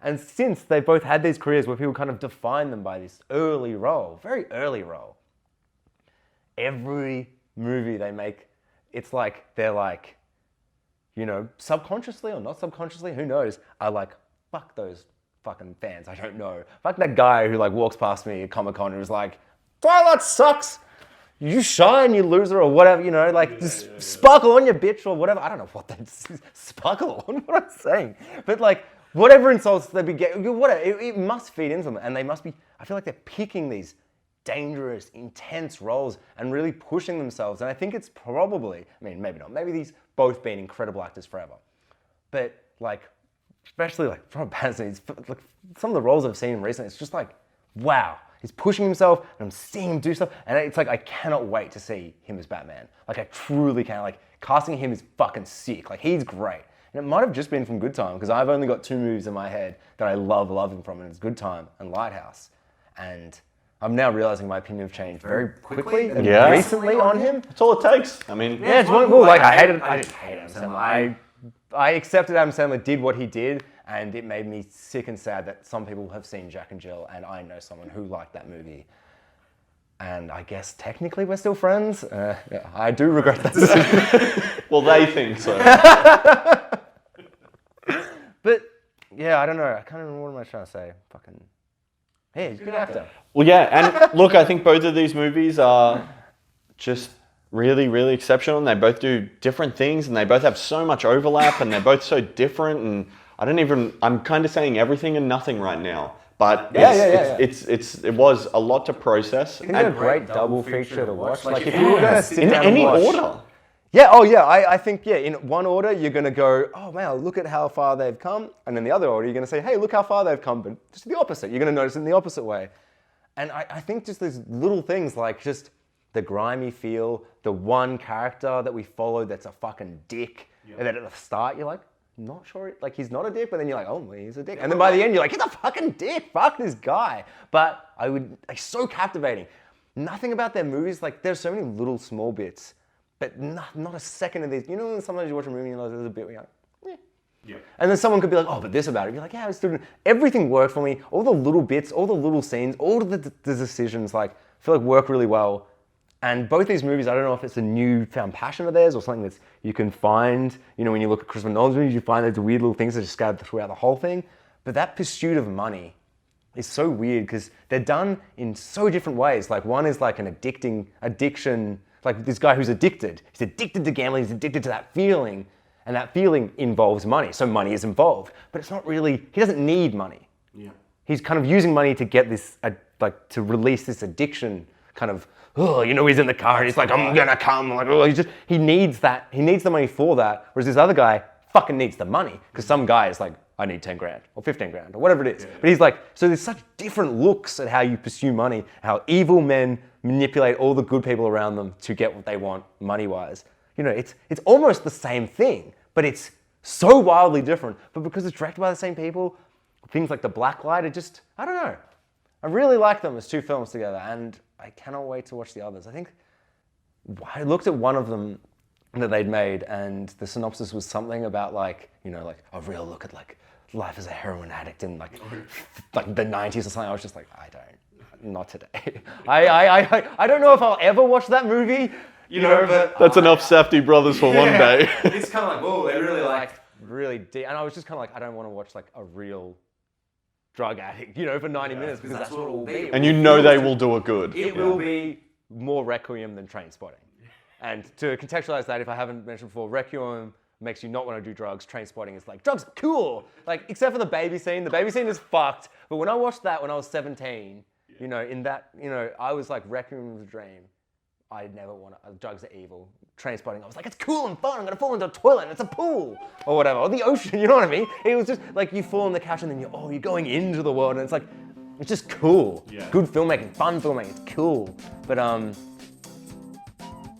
And since they both had these careers where people kind of define them by this early role, very early role, every movie they make, it's like, they're like, you know, subconsciously or not subconsciously, who knows, are like, fuck those fucking fans, I don't know. Fuck that guy who like walks past me at Comic-Con and was like, Twilight sucks, you shine, you loser, or whatever, you know, like, just sparkle on your bitch or whatever. I don't know what that's, sparkle on, what I'm saying. But like, whatever insults they be getting, whatever, it must feed into them, and they must be, I feel like they're picking these dangerous, intense roles and really pushing themselves. And I think it's probably, I mean, maybe not, maybe these both been incredible actors forever. But like, especially like Robert Pattinson, like, some of the roles I've seen him recently, it's just like, wow, he's pushing himself and I'm seeing him do stuff. And it's like, I cannot wait to see him as Batman. Like, I truly can. Like, casting him is fucking sick. Like, he's great. And it might have just been from Good Time, because I've only got 2 movies in my head that I love him from, and it's Good Time and Lighthouse. And I'm now realizing my opinion have changed very quickly and recently on him. That's all it takes. I mean, yeah, it's one cool. Like, I didn't hate Adam Sandler. I accepted Adam Sandler did what he did, and it made me sick and sad that some people have seen Jack and Jill, and I know someone who liked that movie. And I guess technically we're still friends. I do regret that decision. Well, they think so. But yeah, I don't know. I can't remember what am I trying to say. Fucking, hey, he's a good actor. Well, yeah, and look, I think both of these movies are just really, really exceptional, and they both do different things, and they both have so much overlap, and they're both so different, and I'm kind of saying everything and nothing right now, but it was a lot to process. I think they're a great double feature to watch. Like if you were going to sit down any and watch, order. Yeah, oh yeah, I think, in one order, you're going to go, oh man, look at how far they've come. And in the other order, you're going to say, hey, look how far they've come, but just the opposite. You're going to notice it in the opposite way. And I think just these little things like just the grimy feel, the one character that we follow that's a fucking dick. Yep. And then at the start, you're like, not sure, like he's not a dick, but then you're like, oh, he's a dick. And then by the end, you're like, he's a fucking dick, fuck this guy. But so captivating. Nothing about their movies, like there's so many little small bits. But not a second of these. You know when sometimes you watch a movie and you know there's a bit where you're like, yeah. And then someone could be like, oh, but this about it. You're like, yeah, it's doing everything worked for me. All the little bits, all the little scenes, all of the decisions, like, I feel like work really well. And both these movies, I don't know if it's a newfound passion of theirs or something that you can find, when you look at Christopher Nolan's movies, you find those weird little things that are scattered throughout the whole thing. But that pursuit of money is so weird because they're done in so different ways. Like one is like an addiction, like this guy who's addicted. He's addicted to gambling, he's addicted to that feeling, and that feeling involves money, so money is involved. But it's not really, he doesn't need money. Yeah. He's kind of using money to get this, to release this addiction kind of, he's in the car and he's like, I'm gonna come. Like, he needs that, he needs the money for that, whereas this other guy fucking needs the money, because some guy is like, I need 10 grand or 15 grand or whatever it is. Yeah. But he's like, so there's such different looks at how you pursue money, how evil men manipulate all the good people around them to get what they want money-wise. It's almost the same thing, but it's so wildly different. But because it's directed by the same people, things like The Black Light I don't know. I really like them as two films together, and I cannot wait to watch the others. I think I looked at one of them that they'd made, and the synopsis was something about like a real look at like life as a heroin addict in like the 90s or something. I was just like, not today. I don't know if I'll ever watch that movie. But that's enough Safdie brothers for one day. It's kind of like, whoa, they really deep. And I was just kind of like, I don't want to watch like a real drug addict, for 90 minutes, because that's what it will be. And they will do it good. It will be more Requiem than Trainspotting. And to contextualize that, if I haven't mentioned before, Requiem makes you not want to do drugs. Trainspotting is like, drugs are cool. Like, except for the baby scene. The baby scene is fucked. But when I watched that when I was 17, in that, I was like, Requiem was a dream. I'd never want to, drugs are evil. Trainspotting, I was like, it's cool and fun. I'm going to fall into a toilet and it's a pool. Or whatever. Or the ocean, you know what I mean? It was just like, you fall on the couch and then you're going into the world. And it's like, it's just cool. Yeah. Good filmmaking, fun filmmaking, it's cool. But,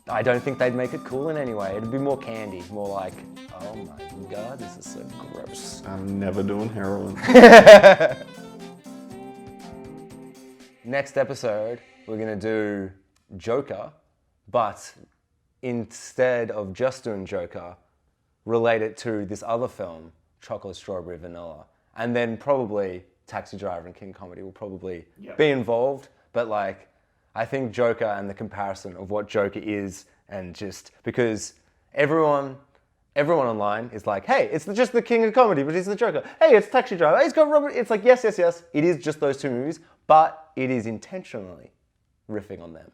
I don't think they'd make it cool in any way. It'd be more candy, more like, oh my God, this is so gross. I'm never doing heroin. Next episode, we're gonna do Joker, but instead of just doing Joker, relate it to this other film, Chocolate, Strawberry, Vanilla. And then probably Taxi Driver and King Comedy will probably be involved, but like, I think Joker and the comparison of what Joker is, and just because everyone online is like, hey, it's just the king of comedy, but he's the Joker. Hey, it's Taxi Driver. Hey, he's got Robert. It's like, yes. It is just those two movies, but it is intentionally riffing on them.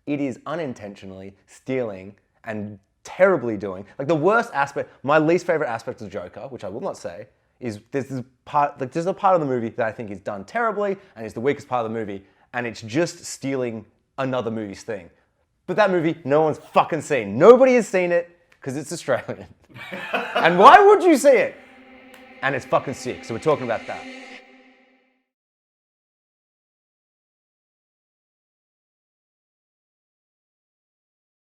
It is unintentionally stealing and terribly doing. Like the worst aspect, my least favorite aspect of Joker, which I will not say, is there's a part of the movie that I think is done terribly and is the weakest part of the movie. And it's just stealing another movie's thing. But that movie, no one's fucking seen. Nobody has seen it, because it's Australian. And why would you see it? And it's fucking sick, so we're talking about that.